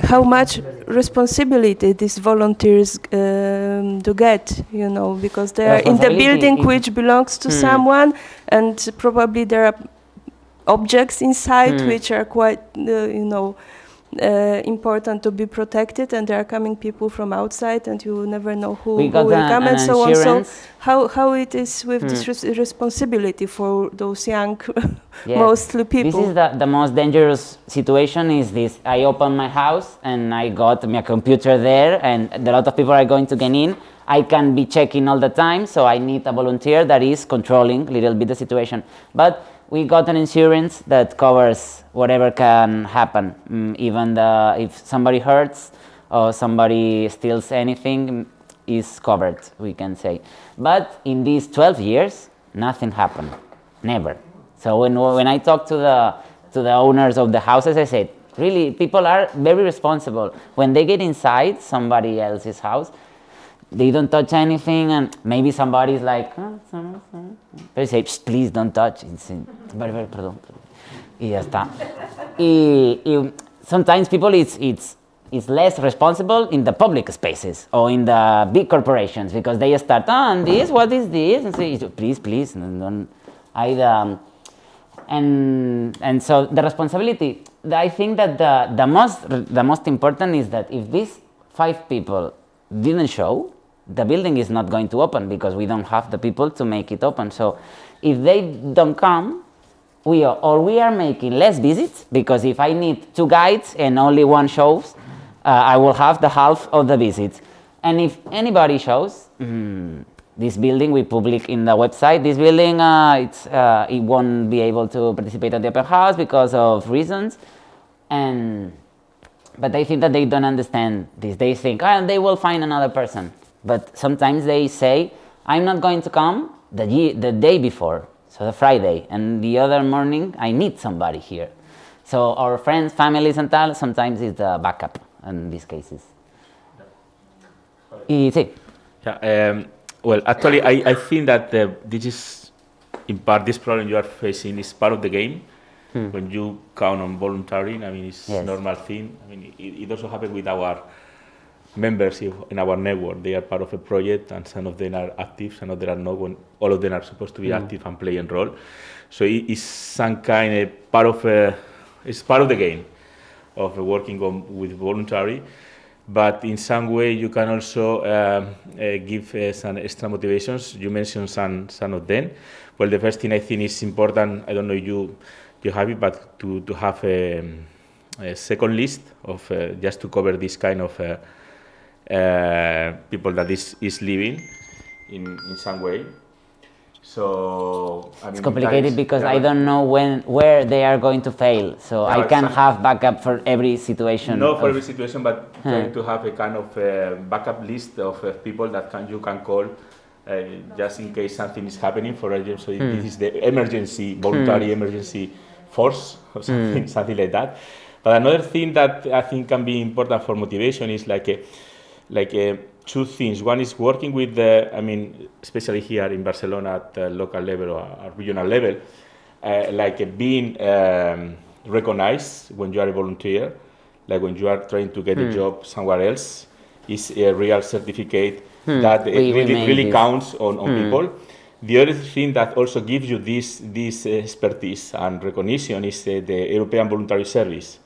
How much responsibility these volunteers do get, because they are in the building which belongs to someone, and probably there are objects inside which are quite, important to be protected, and there are coming people from outside, and you never know who will come, and so on. So how it is with this responsibility for those young, mostly people? This is the most dangerous situation. Is this? I open my house and I got my computer there, and a lot of people are going to get in. I can be checking all the time, so I need a volunteer that is controlling a little bit the situation. But we got an insurance that covers whatever can happen, even if somebody hurts or somebody steals anything, is covered, we can say. But in these 12 years, nothing happened, never. So when I talked to the owners of the houses, I said, really, people are very responsible. When they get inside somebody else's house, they don't touch anything, and maybe somebody's like, they say, please don't touch. Perdón. Y ya está. Sometimes people it's less responsible in the public spaces or in the big corporations, because they start, and this, what is this? And say, please, don't. And so the responsibility, I think that the most important is that if these 5 people didn't show, the building is not going to open, because we don't have the people to make it open. So if they don't come, we are making less visits, because if I need 2 guides and only 1 shows, I will have the half of the visits. And if anybody shows, this building we public in the website, this building it won't be able to participate at the open house because of reasons. But I think that they don't understand this. They think, they will find another person. But sometimes they say, I'm not going to come the day before, so the Friday, and the other morning I need somebody here. So our friends, families and tal, sometimes it's the backup in these cases. Sí. Yeah, well, actually, I think that this is, in part, this problem you are facing is part of the game. When you count on volunteering, I mean, it's a normal thing. I mean, it also happens with our members in our network. They are part of a project, and some of them are active, some of them are not. When all of them are supposed to be active and play a role. So it's some kind of part of it's part of the game of working with voluntary. But in some way, you can also give some extra motivations. You mentioned some of them. Well, the first thing I think is important. I don't know you have it, but to have a second list of just to cover this kind of people that is living in some way. So I mean, it's complicated because I don't know where they are going to fail. So I can have backup for every situation. Not for every situation, but trying to have a kind of backup list of people that you can call just in case something is happening for agents. So this is the emergency, voluntary emergency force or something like that. But another thing that I think can be important for motivation is two things. One is working with the, especially here in Barcelona at the local level or regional level, being recognized when you are a volunteer, like when you are trying to get a job somewhere else, is a real certificate that really counts on people. The other thing that also gives you this expertise and recognition is the European Voluntary Service.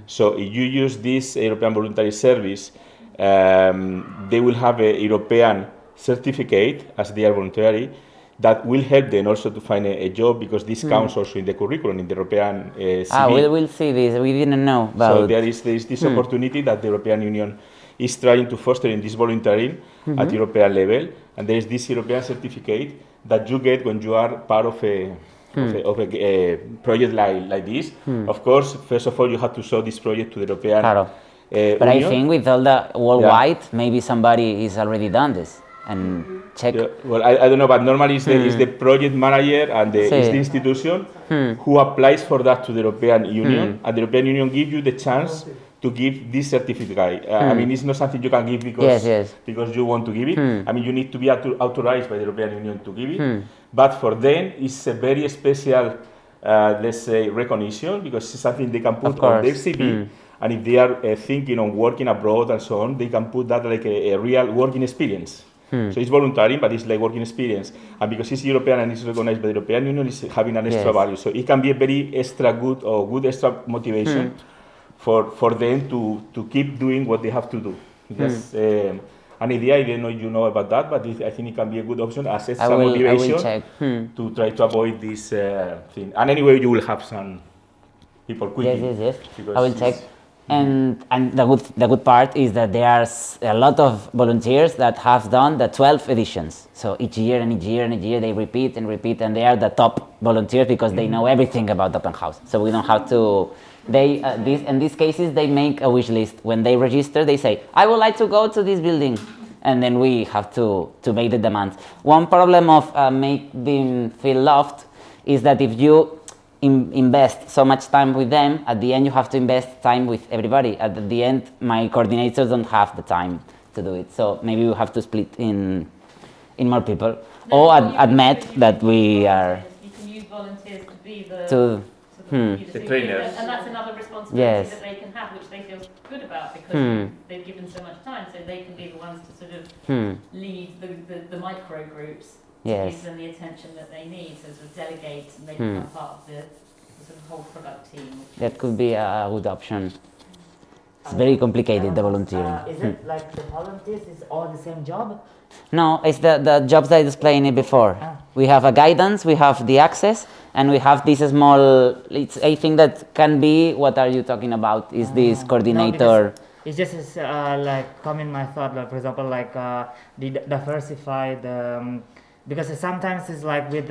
So if you use this European Voluntary Service, they will have a European certificate as they are voluntary that will help them also to find a job, because this counts also in the curriculum, in the European CV. We'll see this. We didn't know about. So there is this opportunity that the European Union is trying to foster in this volunteering at European level, and there is this European certificate that you get when you are part of a project like this. Of course, first of all, you have to show this project to the European but I think with all the worldwide, maybe somebody has already done this and check. Yeah, well, I don't know, but normally it's the project manager and it's the institution who applies for that to the European Union, and the European Union gives you the chance to give this certificate. It's not something you can give because you want to give it. You need to be authorized by the European Union to give it. But for them, it's a very special, let's say, recognition, because it's something they can put on their CV. And if they are thinking on working abroad and so on, they can put that like a real working experience. So it's voluntary, but it's like working experience. And because it's European and it's recognized by the European Union, it's having an extra value. So it can be a very extra good extra motivation for them to keep doing what they have to do. Just an idea, I don't know if you know about that, but I think it can be a good option as extra motivation to try to avoid this thing. And anyway, you will have some people quitting. Yes. I will check. And the good part is that there are a lot of volunteers that have done the 12 editions. So each year they repeat, and they are the top volunteers because they know everything about open house. So we don't have to. In these cases, they make a wish list. When they register, they say, "I would like to go to this building," and then we have to make the demands. One problem of make them feel loved is that if you invest so much time with them, at the end you have to invest time with everybody. At the end, my coordinators don't have the time to do it, so maybe we have to split in more people, or admit that we are. You can use volunteers to be the trainers, and that's another responsibility that they can have, which they feel good about because they've given so much time, so they can be the ones to sort of lead the micro groups. To give them the attention that they need, so sort of delegate and they become part of the sort of whole product team. That could be a good option. It's very complicated, the volunteering. Is it like the volunteers is all the same job? No, it's the jobs that I explained it before. We have a guidance, we have the access, and we have this small, I think that can be, what are you talking about, is this coordinator. No, it's just like come in my thought, like, for example, like diversify the, because sometimes it's like with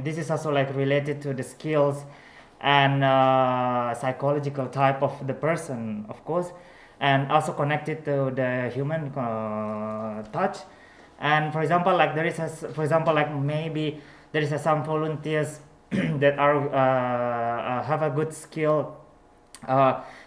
this is also like related to the skills and psychological type of the person, of course, and also connected to the human touch. And for example, like there is maybe there is some volunteers that are have a good skill.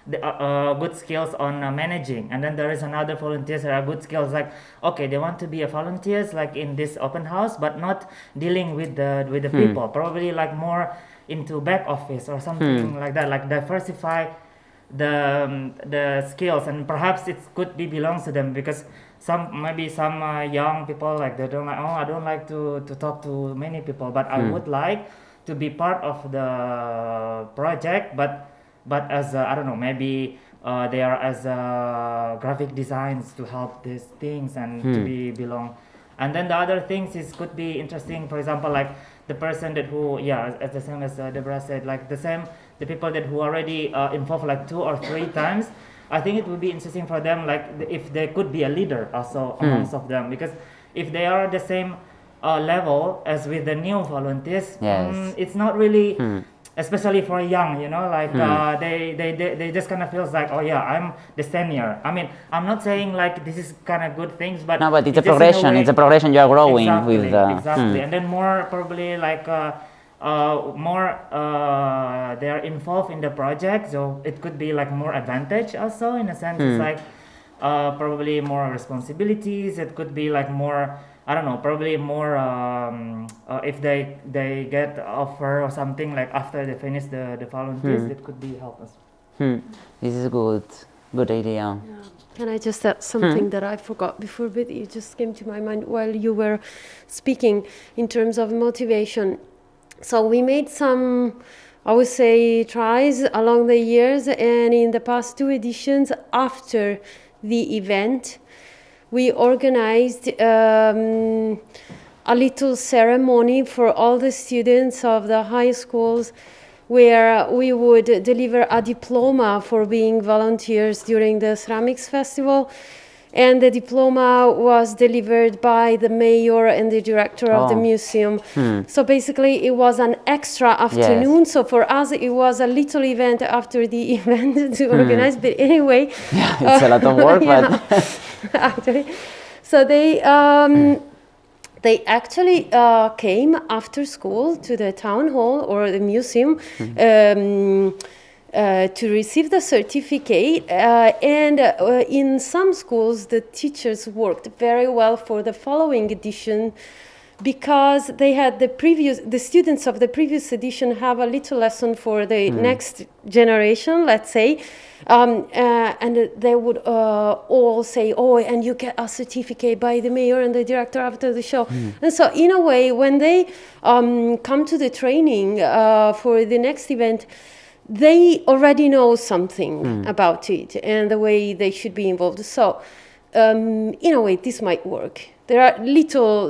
Good skills on managing, and then there is another volunteers that are good skills, like okay, they want to be a volunteers like in this open house, but not dealing with the people, probably like more into back office or something like that, like diversify the skills, and perhaps it could be belongs to them, because some young people, like they don't like, I don't like to talk to many people, but I would like to be part of the project, but as I don't know, maybe they are as graphic designs to help these things and to belong. And then the other things could be interesting. For example, like the person that who as the same as Deborah said, like the people that who already involved like 2 or 3 times. I think it would be interesting for them, like if they could be a leader also amongst of them, because if they are the same level as with the new volunteers, it's not really especially for young, you know, like they just kind of feels like, oh yeah, I'm the senior. I mean, I'm not saying like this is kind of good things, but no, but it's a progression. It's a progression. You are growing exactly, with exactly, and then more probably like more they are involved in the project, so it could be like more advantage also in a sense. It's like probably more responsibilities. It could be like more, I don't know, probably more if they get offer or something like after they finish the volunteers, it could be help us. This is good idea. Yeah. Can I just add something that I forgot before, but it just came to my mind while you were speaking in terms of motivation. So we made some, I would say, tries along the years, and in the past 2 editions after the event, we organized a little ceremony for all the students of the high schools, where we would deliver a diploma for being volunteers during the ceramics festival. And the diploma was delivered by the mayor and the director of the museum. So basically it was an extra afternoon. Yes. So for us it was a little event after the event to organize. But anyway, it's a lot of work, but actually, so they actually came after school to the town hall or the museum to receive the certificate, and in some schools the teachers worked very well for the following edition, because they had the students of the previous edition have a little lesson for the next generation, let's say, and they would all say, oh, and you get a certificate by the mayor and the director after the show. And so in a way, when they come to the training for the next event, they already know something about it and the way they should be involved. So, in a way, this might work. There are little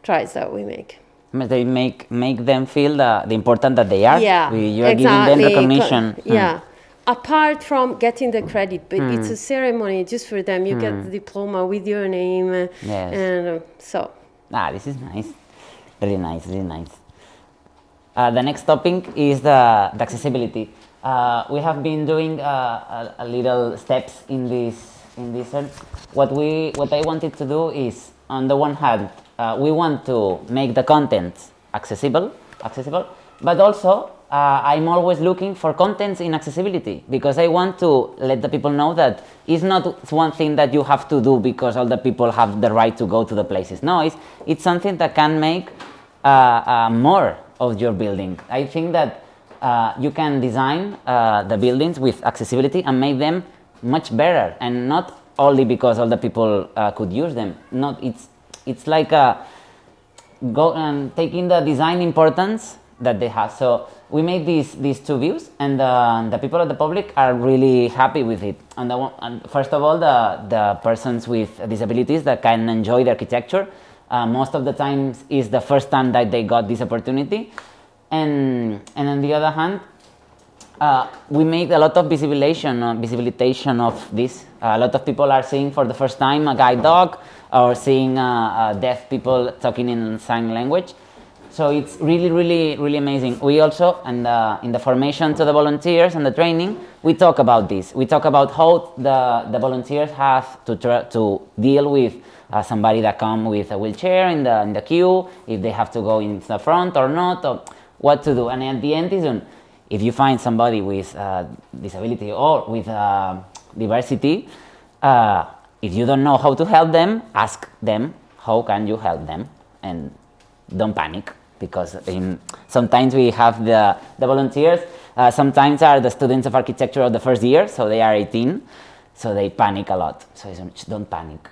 tries that we make. They make them feel the important that they are. Yeah, you are giving them recognition. Yeah. Apart from getting the credit, but it's a ceremony just for them. You get the diploma with your name, and so. This is nice. Really nice, really nice. The next topic is the accessibility. We have been doing a little steps in this. What I wanted to do is, on the one hand, we want to make the content accessible, but also I'm always looking for contents in accessibility, because I want to let the people know that it's not one thing that you have to do because all the people have the right to go to the places. No, it's something that can make more of your building. I think that you can design the buildings with accessibility and make them much better, and not only because all the people could use them. It's like taking the design importance that they have. So we made these 2 views, and the people of the public are really happy with it. And first of all, the persons with disabilities that can enjoy the architecture. Most of the times is the first time that they got this opportunity, and on the other hand, we made a lot of visibilization of this. A lot of people are seeing for the first time a guide dog, or seeing deaf people talking in sign language. So it's really, really, really amazing. We also, in the formation to the volunteers and the training, we talk about this. We talk about how the volunteers have to deal with somebody that come with a wheelchair in the queue, if they have to go in the front or not, or what to do. And at the end is, if you find somebody with disability or with diversity, if you don't know how to help them, ask them how can you help them, and don't panic, because sometimes we have the volunteers, sometimes are the students of architecture of the first year, so they are 18, so they panic a lot. So don't panic.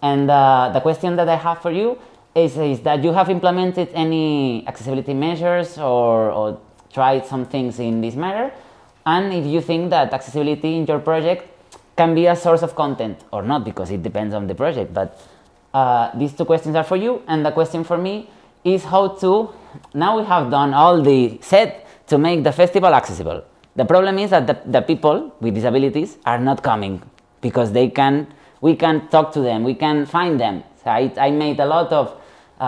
And the question that I have for you is that you have implemented any accessibility measures or tried some things in this matter, and if you think that accessibility in your project can be a source of content or not, because it depends on the project. But these 2 questions are for you, and the question for me is now we have done all the set to make the festival accessible. The problem is that the people with disabilities are not coming, because we can talk to them, we can find them. So I made a lot of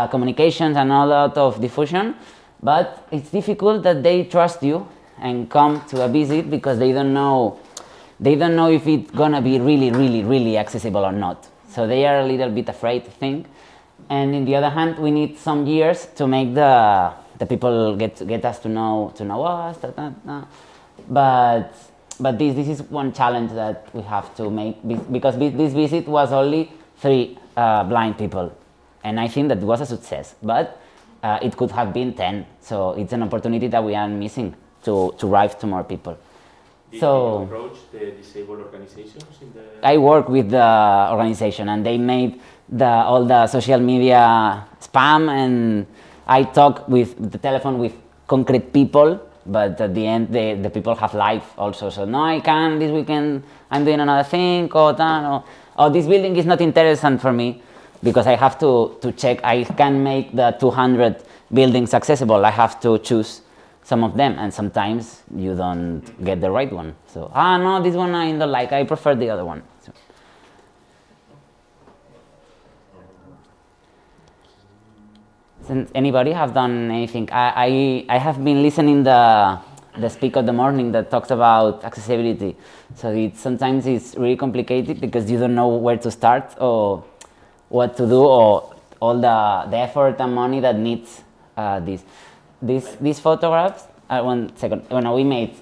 communications and a lot of diffusion, But it's difficult that they trust you and come to a visit because they don't know if it's gonna be really accessible or not. So they are a little bit afraid to think. And on the other hand, we need some years to make the people get us to know us. But this is one challenge that we have to make because this visit was only 3 blind people, and I think that was a success. But it could have been 10, so it's an opportunity that we are missing to arrive to more people. Did So you approach the disabled organizations in the... I work with the organization, and they made all the social media spam, and I talk with the telephone with concrete people, but at the end the people have life also. So no, I can't this weekend, I'm doing another thing, or this building is not interesting for me, because I have to check. I can make the 200 buildings accessible. I have to choose some of them, and sometimes you don't get the right one. So, no, this one I don't like, I prefer the other one. So. Since anybody have done anything? I have been listening the speak of the morning that talks about accessibility. So sometimes it's really complicated because you don't know where to start or what to do, or all the effort and money that needs these photographs. 1 second. When we made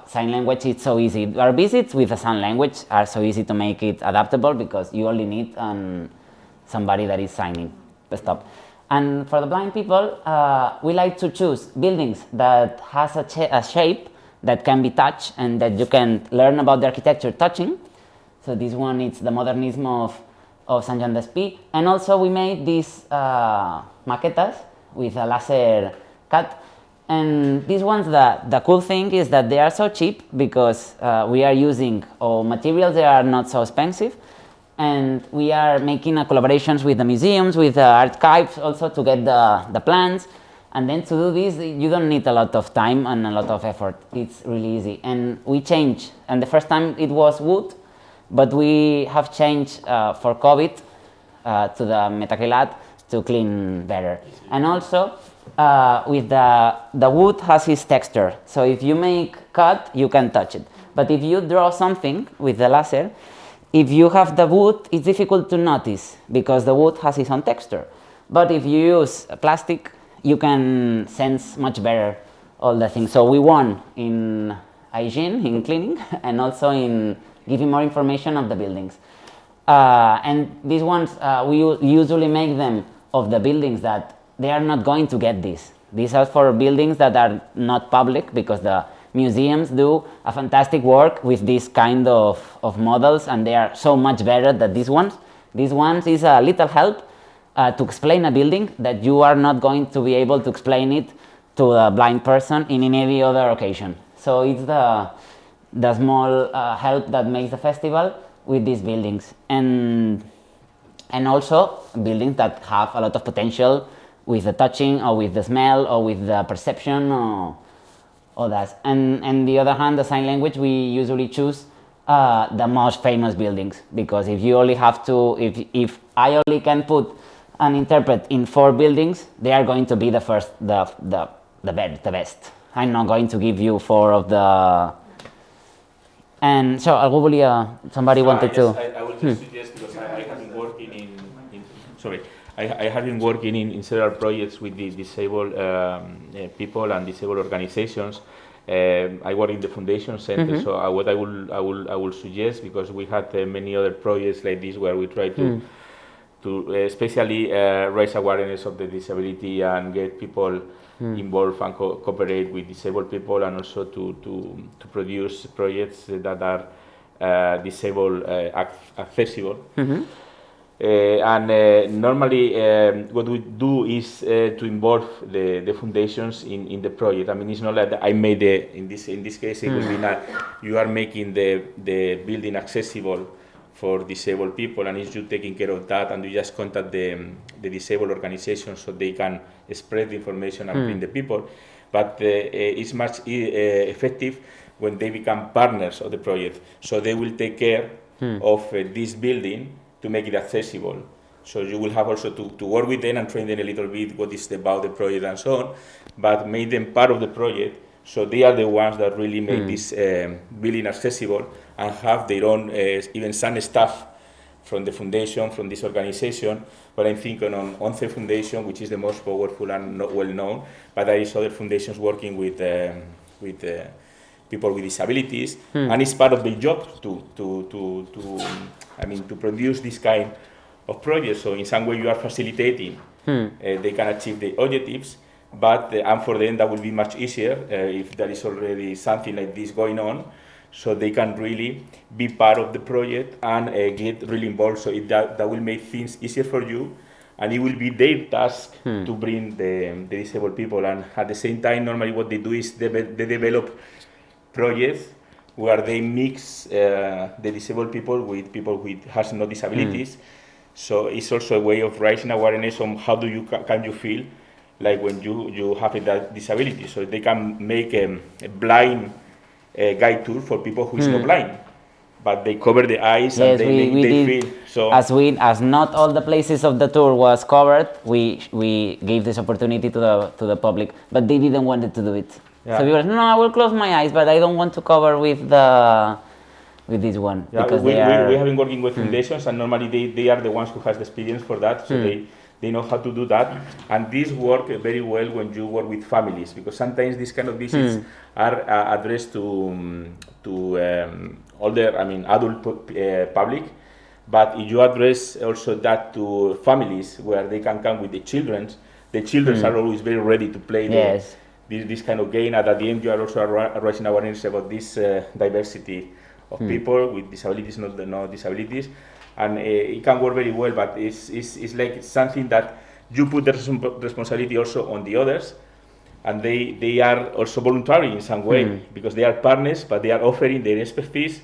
sign language, it's so easy. Our visits with the sign language are so easy to make it adaptable because you only need somebody that is signing. Stop. And for the blind people, we like to choose buildings that has a shape that can be touched and that you can learn about the architecture touching. So this one is the modernism of Saint Jean d'Espí. And also we made these maquetas with a laser cut. And these ones, the cool thing is that they are so cheap because we are using materials that are not so expensive. And we are making collaborations with the museums, with the archives also to get the plans. And then to do this, you don't need a lot of time and a lot of effort. It's really easy. And we change. And the first time it was wood, but we have changed for COVID to the metacrilat to clean better. And also, with the wood has its texture. So if you make cut, you can touch it. But if you draw something with the laser, if you have the wood, it's difficult to notice because the wood has its own texture. But if you use plastic, you can sense much better all the things. So we won in hygiene, in cleaning, and also in giving more information of the buildings. And these ones, we usually make them of the buildings that they are not going to get this. These are for buildings that are not public because the museums do a fantastic work with this kind of models, and they are so much better than these ones. These ones is a little help to explain a building that you are not going to be able to explain it to a blind person in any other occasion. So it's the small help that makes the festival with these buildings, and also buildings that have a lot of potential with the touching or with the smell or with the perception or that. And on the other hand, the sign language, we usually choose the most famous buildings, because if you only have to, if I only can put an interpret in 4 buildings, they are going to be the first, the best. I'm not going to give you 4 of the. And so probably somebody wanted to. I will just suggest, because I have been working I have been working in several projects with the disabled people and disabled organizations. I work in the foundation center, so what I will suggest, because we had many other projects like this where we try to especially raise awareness of the disability and get people involved and cooperate with disabled people, and also to produce projects that are disabled accessible. Normally what we do is to involve the foundations in the project. I mean, it's not like I made in this case it will be not, you are making the building accessible for disabled people, and it's you taking care of that, and you just contact the disabled organization so they can spread the information and bring the people. But it's much effective when they become partners of the project, so they will take care of this building to make it accessible So you will have also to work with them and train them a little bit what is about the project and so on, but make them part of the project. So they are the ones that really make this building accessible and have their own, even some staff from the foundation, from this organization. But I'm thinking on ONCE Foundation, which is the most powerful and not well known, but there is other foundations working with people with disabilities, and it's part of their job to produce this kind of projects. So in some way you are facilitating, they can achieve the objectives, but and for them that will be much easier if there is already something like this going on, so they can really be part of the project and get really involved. So that will make things easier for you, and it will be their task to bring the disabled people. And at the same time, normally what they do is they develop projects where they mix the disabled people with people who has no disabilities. So it's also a way of raising awareness on how can you feel like when you have a disability. So they can make a blind guide tour for people who is not blind, but they cover the eyes and they feel. So as not all the places of the tour was covered, we gave this opportunity to the public, but they didn't want to do it. Yeah. So we were, no, I will close my eyes, but I don't want to cover with this one. Yeah, because we have been working with foundations, and normally they are the ones who has the experience for that, so they know how to do that. And this work very well when you work with families, because sometimes these kind of visits are addressed to older, adult public, but if you address also that to families where they can come with the children are always very ready to play this kind of game, and at the end you are also raising awareness about this diversity of people with disabilities, no disabilities, and it can work very well, but it's like something that you put the responsibility also on the others, and they are also voluntary in some way, because they are partners, but they are offering their expertise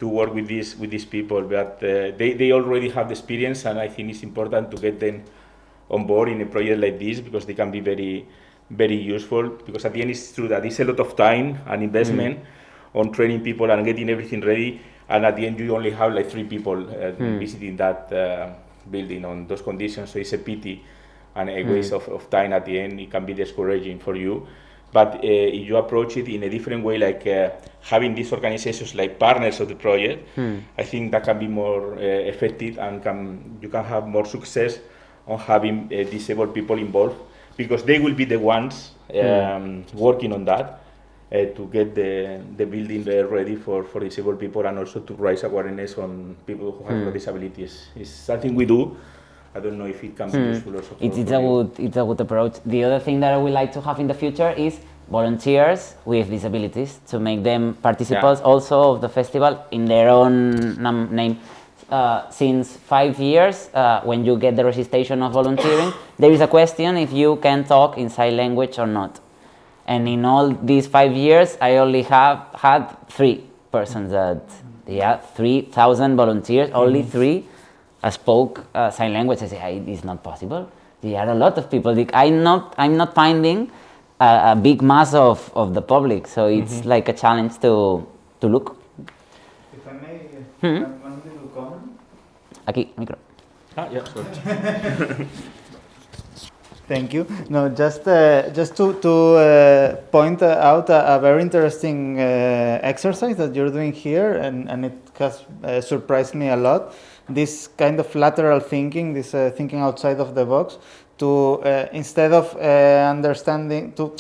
to work with these people, but they already have the experience, and I think it's important to get them on board in a project like this, because they can be very, very useful, because at the end it's true that it's a lot of time and investment on training people and getting everything ready, and at the end you only have like 3 people visiting that building on those conditions, so it's a pity and a waste of time. At the end it can be discouraging for you, but if you approach it in a different way, like having these organizations like partners of the project, I think that can be more effective, and you can have more success on having disabled people involved, because they will be the ones working on that to get the building ready for disabled people, and also to raise awareness on people who have no disabilities. It's something we do. I don't know if it can be useful also for it's a good approach. The other thing that I would like to have in the future is volunteers with disabilities, to make them participants also of the festival in their own name. Since 5 years, when you get the registration of volunteering, there is a question if you can talk in sign language or not. And in all these 5 years, I only have had 3 persons that, 3,000 volunteers, only 3 spoke sign language. I say, it's not possible. There are a lot of people. I'm not finding a big mass of the public, so it's like a challenge to look. If I may, one little comment. Aquí, micro. Yeah, sorry. Thank you. No, just to point out a very interesting exercise that you're doing here, and it has surprised me a lot. This kind of lateral thinking, this thinking outside of the box, to instead of understanding, to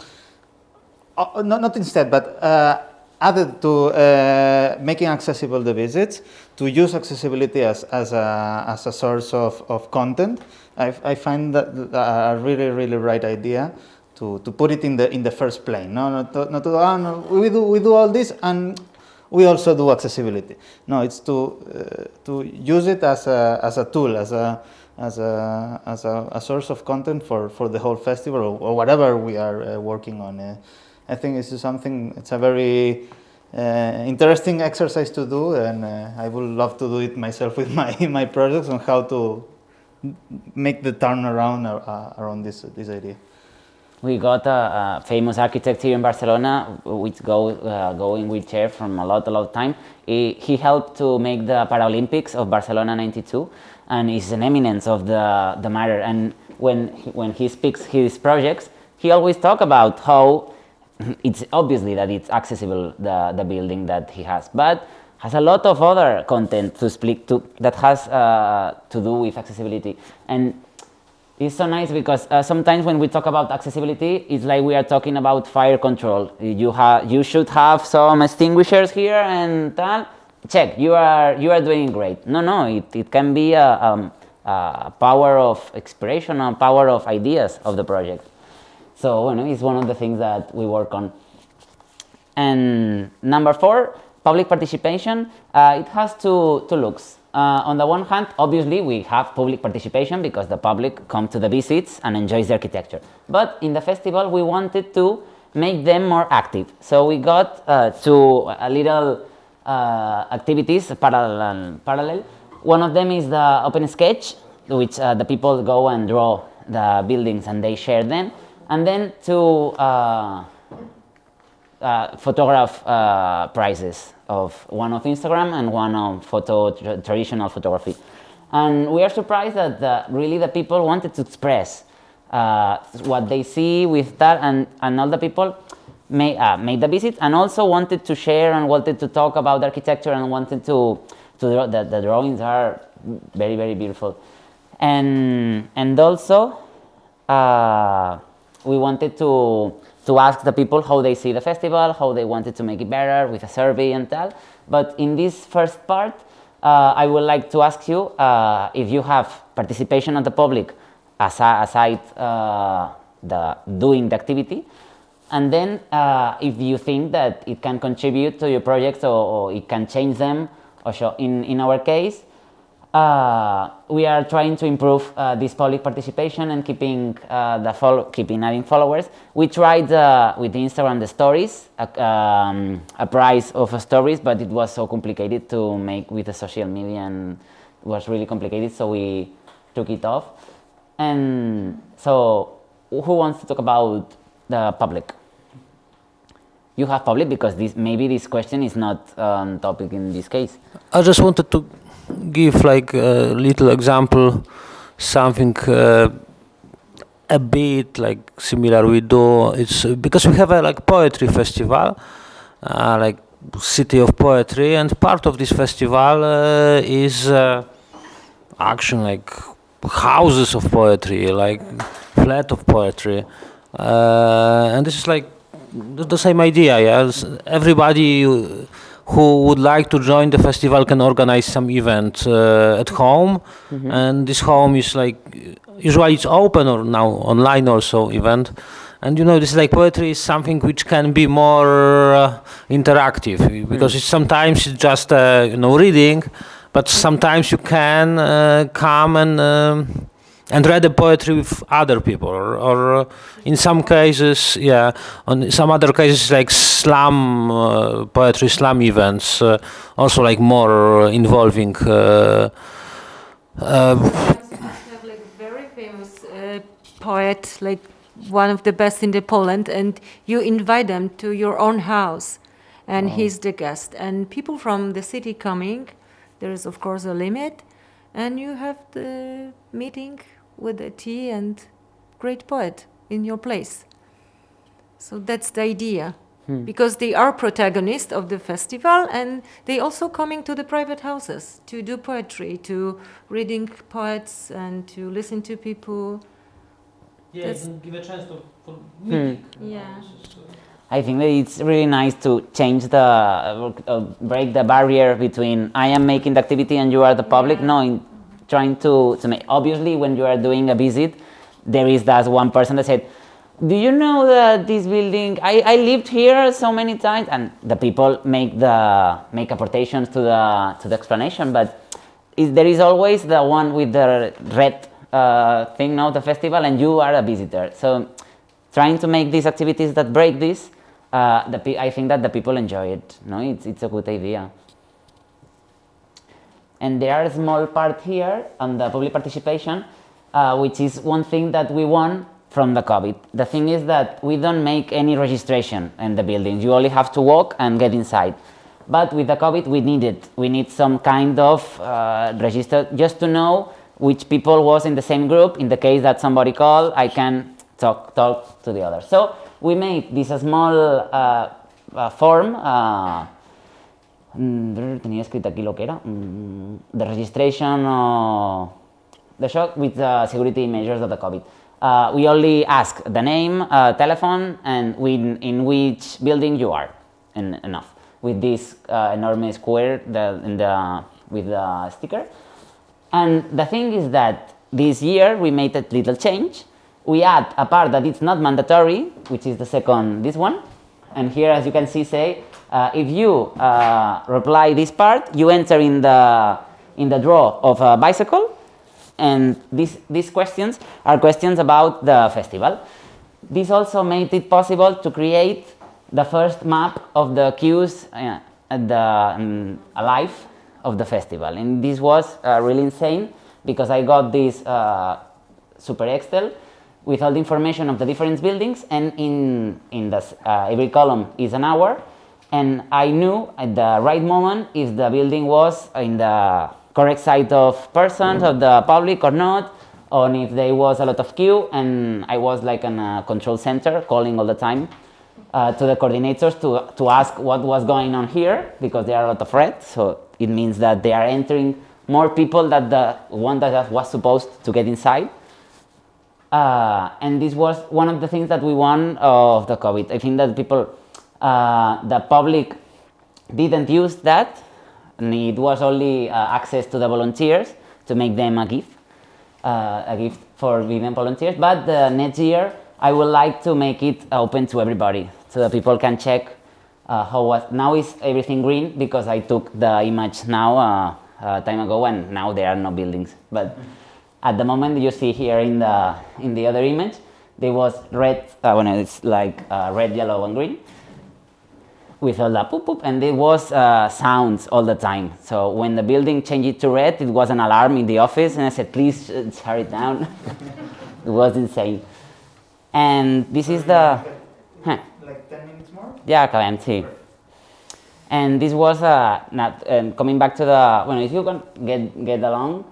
not instead, but added to making accessible the visits, to use accessibility as a source of content. I find that a really, really right idea to put it in the first plane. We do all this and we also do accessibility. No, it's to use it as a tool, as a source of content for the whole festival, or whatever we are working on. I think this is something. It's a very interesting exercise to do, and I would love to do it myself with my projects on how to make the turnaround around this idea. We got a famous architect here in Barcelona, which go in wheelchair from a lot of time. He helped to make the Paralympics of Barcelona '92, and is an eminence of the matter. And when he speaks his projects, he always talk about how it's obviously that it's accessible, the building that he has, but has a lot of other content to speak to that has to do with accessibility. And it's so nice because sometimes when we talk about accessibility, it's like we are talking about fire control. You should have some extinguishers here and tal. Check, you are doing great. No, it can be a power of expression, a power of ideas of the project. So it's one of the things that we work on. And number 4, public participation. It has two looks. On the one hand, obviously, we have public participation because the public come to the visits and enjoys the architecture. But in the festival, we wanted to make them more active. So we got two little activities parallel. One of them is the open sketch, which the people go and draw the buildings and they share them. And then two photograph prizes, one of Instagram and one of traditional photography. And we are surprised that really the people wanted to express what they see with that, and all the people made the visit and also wanted to share and wanted to talk about architecture and wanted to draw. The drawings are very, very beautiful. And also we wanted to ask the people how they see the festival, how they wanted to make it better with a survey and tal. But in this first part, I would like to ask you if you have participation of the public aside doing the activity, and then if you think that it can contribute to your projects or it can change them. Or show. In our case, we are trying to improve this public participation and keeping adding followers. We tried with Instagram the stories, a prize of stories, but it was so complicated to make with the social media and it was really complicated, so we took it off. And so, who wants to talk about the public? You have public because maybe this question is not topic in this case. I just wanted to give like a little example, something a bit like similar we do. It's because we have a like poetry festival, like City of Poetry, and part of this festival is actually like houses of poetry, like flat of poetry, and this is like the same idea. Yes, everybody who would like to join the festival can organize some event at home, and this home is like usually it's open or now online also event. And this like poetry is something which can be more interactive because sometimes it's just reading, but sometimes you can come and read the poetry with other people, or in some cases, on some other cases like slam poetry, slam events, also like more involving. We have like a very famous poet, like one of the best in the Poland, and you invite them to your own house, and he's the guest. And people from the city coming, there is of course a limit, and you have the meeting with a tea and great poet in your place. So that's the idea, because they are protagonists of the festival, and they also coming to the private houses to do poetry, to reading poets, and to listen to people. Yeah, you can give a chance for meeting. Yeah. I think that it's really nice to change break the barrier between I am making the activity and you are the public. No, trying to make, obviously when you are doing a visit, there is that one person that said, do you know that this building, I lived here so many times, and the people make apportations to the explanation, but there is always the one with the red thing, the festival, and you are a visitor. So trying to make these activities that break this, I think that the people enjoy it. No, it's a good idea. And there are a small part here on the public participation, which is one thing that we want from the COVID. The thing is that we don't make any registration in the buildings. You only have to walk and get inside. But with the COVID, we need it. We need some kind of register just to know which people was in the same group. In the case that somebody called, I can talk to the other. So we made this small form. Tenía escrito aquí lo que era. The registration, the shock with the security measures of the COVID. We only ask the name, telephone, and in which building you are, and enough. With this enormous square with the sticker. And the thing is that this year we made a little change. We add a part that it's not mandatory, which is the second, this one. And here, as you can see, say, if you reply this part, you enter in the draw of a bicycle. And these questions are questions about the festival. This also made it possible to create the first map of the queues alive of the festival. And this was really insane because I got this super Excel with all the information of the different buildings, and in every column is an hour, and I knew at the right moment if the building was in the correct side of persons, of the public or not, or if there was a lot of queue, and I was like in a control center calling all the time to the coordinators to ask what was going on here, because there are a lot of red, so it means that they are entering more people than the one that was supposed to get inside. And this was one of the things that we won of the COVID. I think that people, the public didn't use that. And it was only access to the volunteers to make them a gift for women volunteers. But the next year, I would like to make it open to everybody so that people can check how was. Now is everything green because I took the image now time ago, and now there are no buildings. But at the moment you see here in the other image, there was red. It's like red, yellow, and green. With all the poop poop, and there was sounds all the time. So when the building changed it to red, it was an alarm in the office, and I said, please shut it down. It was insane. And this is the... Like 10 minutes more? Yeah, acabem, sí. And this was coming back to the... Well, if you can get along,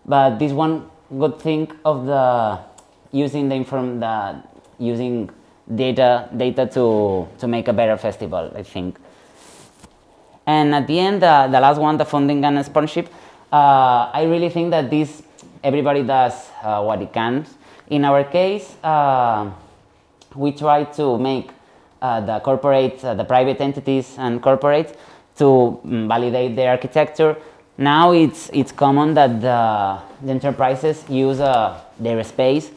but this one good thing of the using using data to make a better festival, I think. And at the end, the last one, the funding and sponsorship, I really think that everybody does what it can. In our case, we try to make the corporate, the private entities and corporates to validate their architecture. Now it's common that the enterprises use their space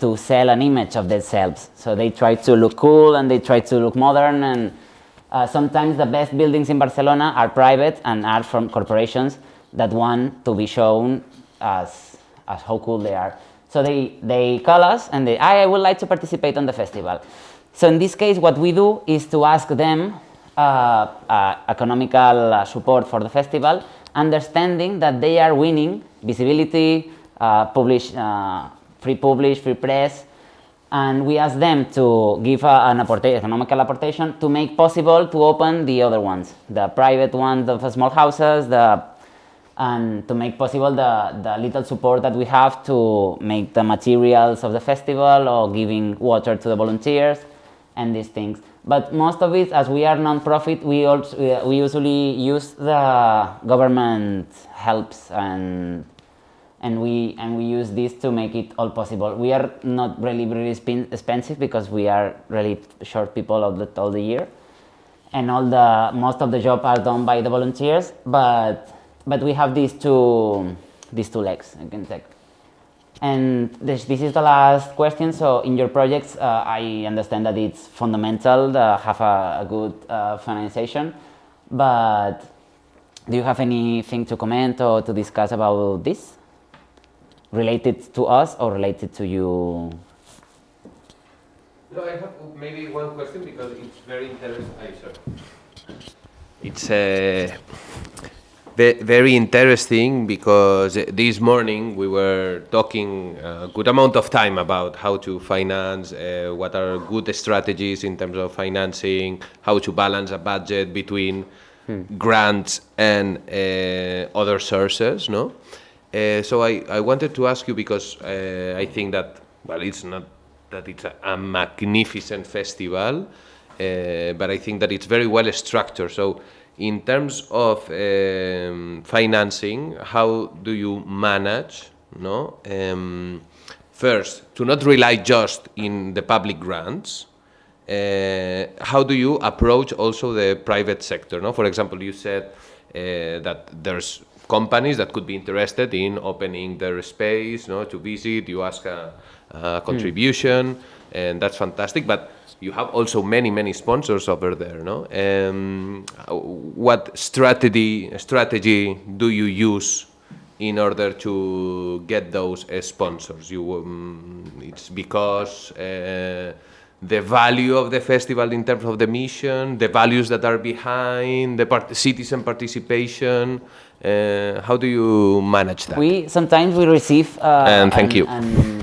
to sell an image of themselves. So they try to look cool and they try to look modern, and sometimes the best buildings in Barcelona are private and are from corporations that want to be shown as how cool they are. So they call us and I would like to participate on the festival. So in this case, what we do is to ask them economical support for the festival, understanding that they are winning visibility, free press, and we ask them to give an economical apportation to make possible to open the other ones, the private ones of small houses, and to make possible the little support that we have to make the materials of the festival or giving water to the volunteers and these things. But most of it, as we are non-profit, we usually use the government helps and we use this to make it all possible. We are not really expensive because we are really short people all the year, and most of the job are done by the volunteers. But we have these two legs, I can take. And this is the last question. So in your projects, I understand that it's fundamental to have a good financiation, but do you have anything to comment or to discuss about this? Related to us or related to you? No, I have maybe one question because it's very interesting. It's very interesting, because this morning we were talking a good amount of time about how to finance, what are good strategies in terms of financing, how to balance a budget between grants and other sources, no? So I wanted to ask you, because I think that, well, it's not that it's a magnificent festival, but I think that it's very well structured. So in terms of financing, how do you manage, no? First, to not rely just in the public grants. How do you approach also the private sector, no? For example, you said that there's companies that could be interested in opening their space, no, to visit. You ask a contribution, and that's fantastic. But you have also many sponsors over there, no? What strategy do you use in order to get those sponsors? It's because the value of the festival in terms of the mission, the values that are behind, the citizen participation. How do you manage that? Sometimes we receive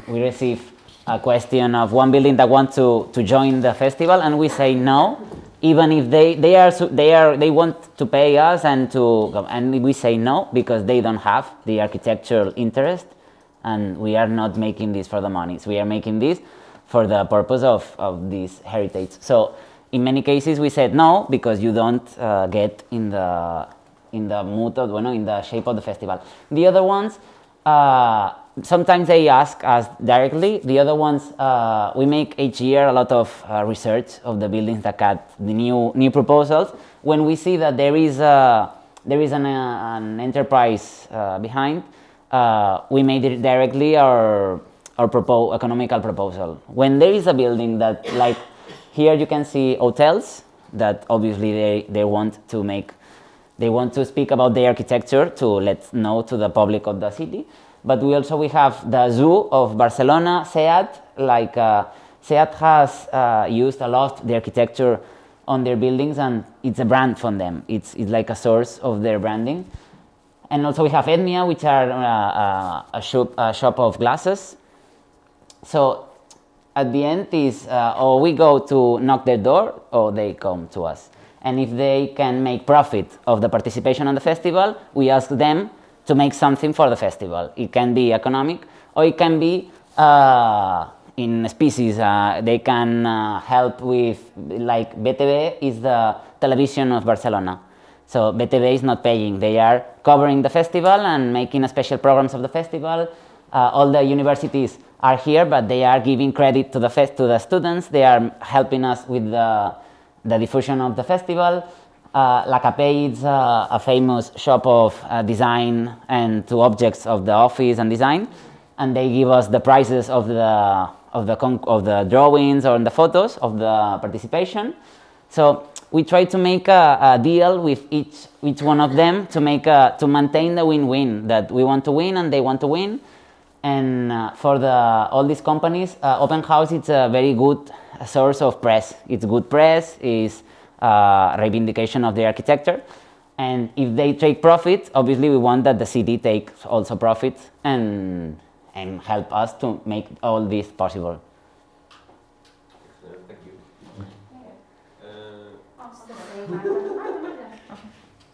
we receive a question of one building that wants to join the festival, and we say no, even if they want to pay us and we say no because they don't have the architectural interest, and we are not making this for the money. So we are making this for the purpose of this heritage. So in many cases we said no because you don't get in the mood of, in the shape of the festival. The other ones, sometimes they ask us directly. The other ones, we make each year a lot of research of the buildings that got the new proposals. When we see that there is an enterprise behind, we made it directly our economical proposal. When there is a building that, like here you can see hotels that obviously they want to speak about the architecture to let know to the public of the city. But we have the zoo of Barcelona, SEAT. SEAT has used a lot the architecture on their buildings, and it's a brand from them. It's like a source of their branding. And also we have Etnia, which are a shop of glasses. So at the end is, or we go to knock their door, or they come to us. And if they can make profit of the participation on the festival, we ask them to make something for the festival. It can be economic, or it can be in species. They can help with, like BTV is the television of Barcelona. So BTV is not paying. They are covering the festival and making special programs of the festival. All the universities are here, but they are giving credit to the students. They are helping us with the diffusion of the festival. La Capelle is a famous shop of design and to objects of the office and design, and they give us the prices of the drawings or the photos of the participation. So we try to make a deal with each one of them to maintain the win-win, that we want to win and they want to win. And for all these companies, open house is a very good source of press. It's good press, is reivindication of the architecture, and if they take profit, obviously we want that the city takes also profit and help us to make all this possible.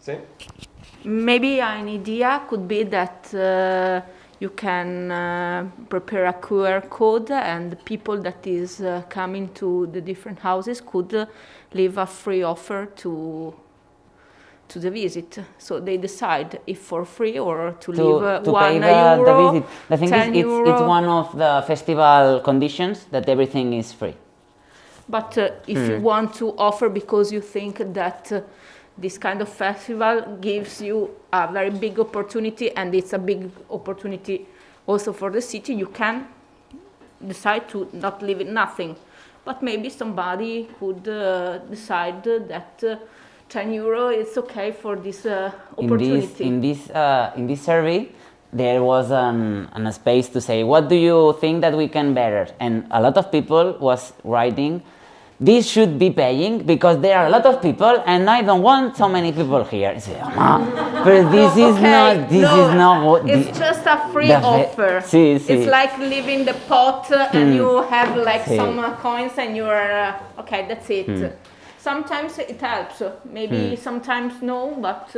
Thank you. Maybe an idea could be that you can prepare a QR code, and the people that is coming to the different houses could leave a free offer to the visit. So they decide if for free or to leave to €1. The visit. The thing is, €10. it's one of the festival conditions that everything is free. But if you want to offer because you think that this kind of festival gives you a very big opportunity, and it's a big opportunity also for the city, you can decide to not leave it nothing. But maybe somebody could decide that €10 is okay for this opportunity. In this survey, there was a space to say, what do you think that we can better? And a lot of people was writing this should be paying because there are a lot of people and I don't want so many people here. I say, but this is not what it's just a free offer. It's like leaving the pot and you have like some coins and you are okay, that's it. Sometimes it helps, maybe sometimes no, but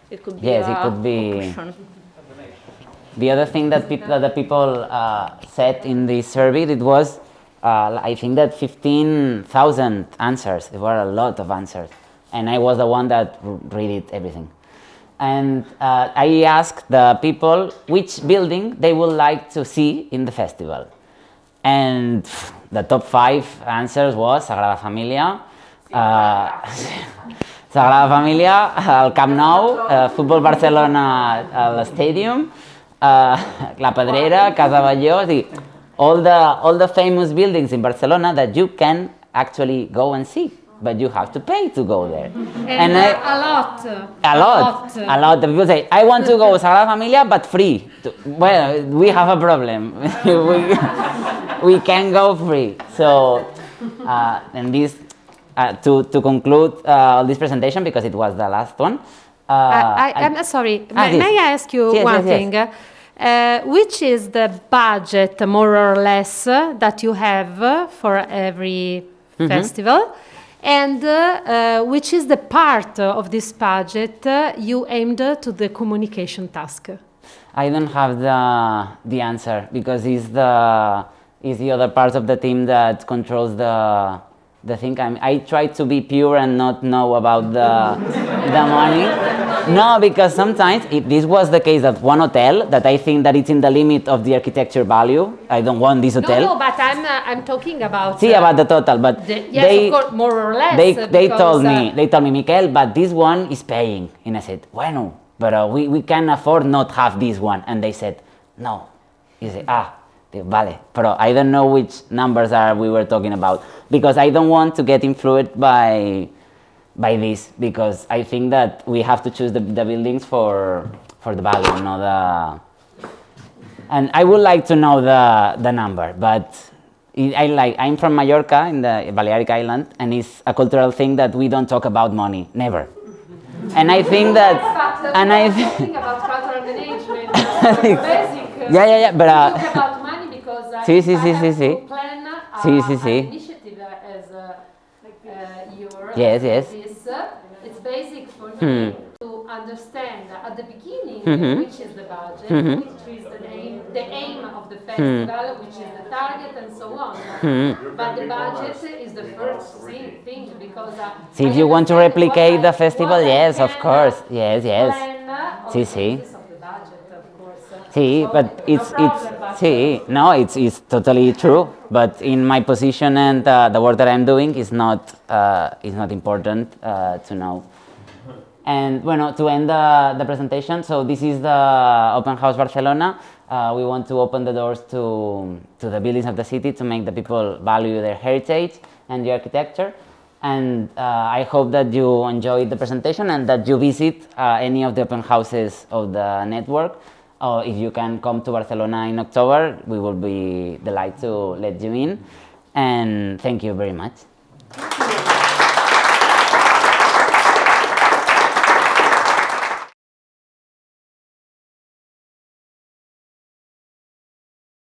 it could be it could be. The other thing that the people said in the survey, it was I think that 15,000 answers. There were a lot of answers, and I was the one that read everything. And I asked the people which building they would like to see in the festival, and the top 5 answers was Sagrada Familia, Sagrada Familia, al Camp Nou, Football Barcelona al Stadium, La Pedrera, Casa Batlló, all the famous buildings in Barcelona that you can actually go and see, but you have to pay to go there. And a lot of people say, I want to go Sagrada Familia, but free. Well, we have a problem. we can go free. So, and this, to conclude this presentation, because it was the last one. I'm sorry, may I ask you one thing? Which is the budget, more or less, that you have for every festival? And which is the part of this budget you aimed to the communication task? I don't have the answer, because it's the other part of the team that controls the thing. I try to be pure and not know about the money. No, because sometimes, if this was the case at one hotel, that I think that it's in the limit of the architecture value, I don't want this hotel. No, but I'm talking about... about the total, but yes, of course, more or less. They told me, Miquel, but this one is paying. And I said, bueno, but we can afford not have this one. And they said, no. You say, vale, pero I don't know which numbers we were talking about, because I don't want to get influenced by this, because I think that we have to choose the buildings for the value, not the. And I would like to know the number, but I'm from Mallorca in the Balearic Island, and it's a cultural thing that we don't talk about money, never. And I think that, and I think about cultural management, basic. But talk about money because I have to plan an initiative as your. Yes. It's basic for me to understand at the beginning which is the budget, which is the aim of the festival, which is the target, and so on. But the budget is the first thing, because if you want to replicate the festival, yes, of course, yes. But it's totally true. But in my position and the work that I'm doing is not important to know. And to end the presentation, so this is the Open House Barcelona. We want to open the doors to the buildings of the city to make the people value their heritage and the architecture. And I hope that you enjoyed the presentation and that you visit any of the open houses of the network. Or if you can come to Barcelona in October, we will be delighted to let you in. And thank you very much.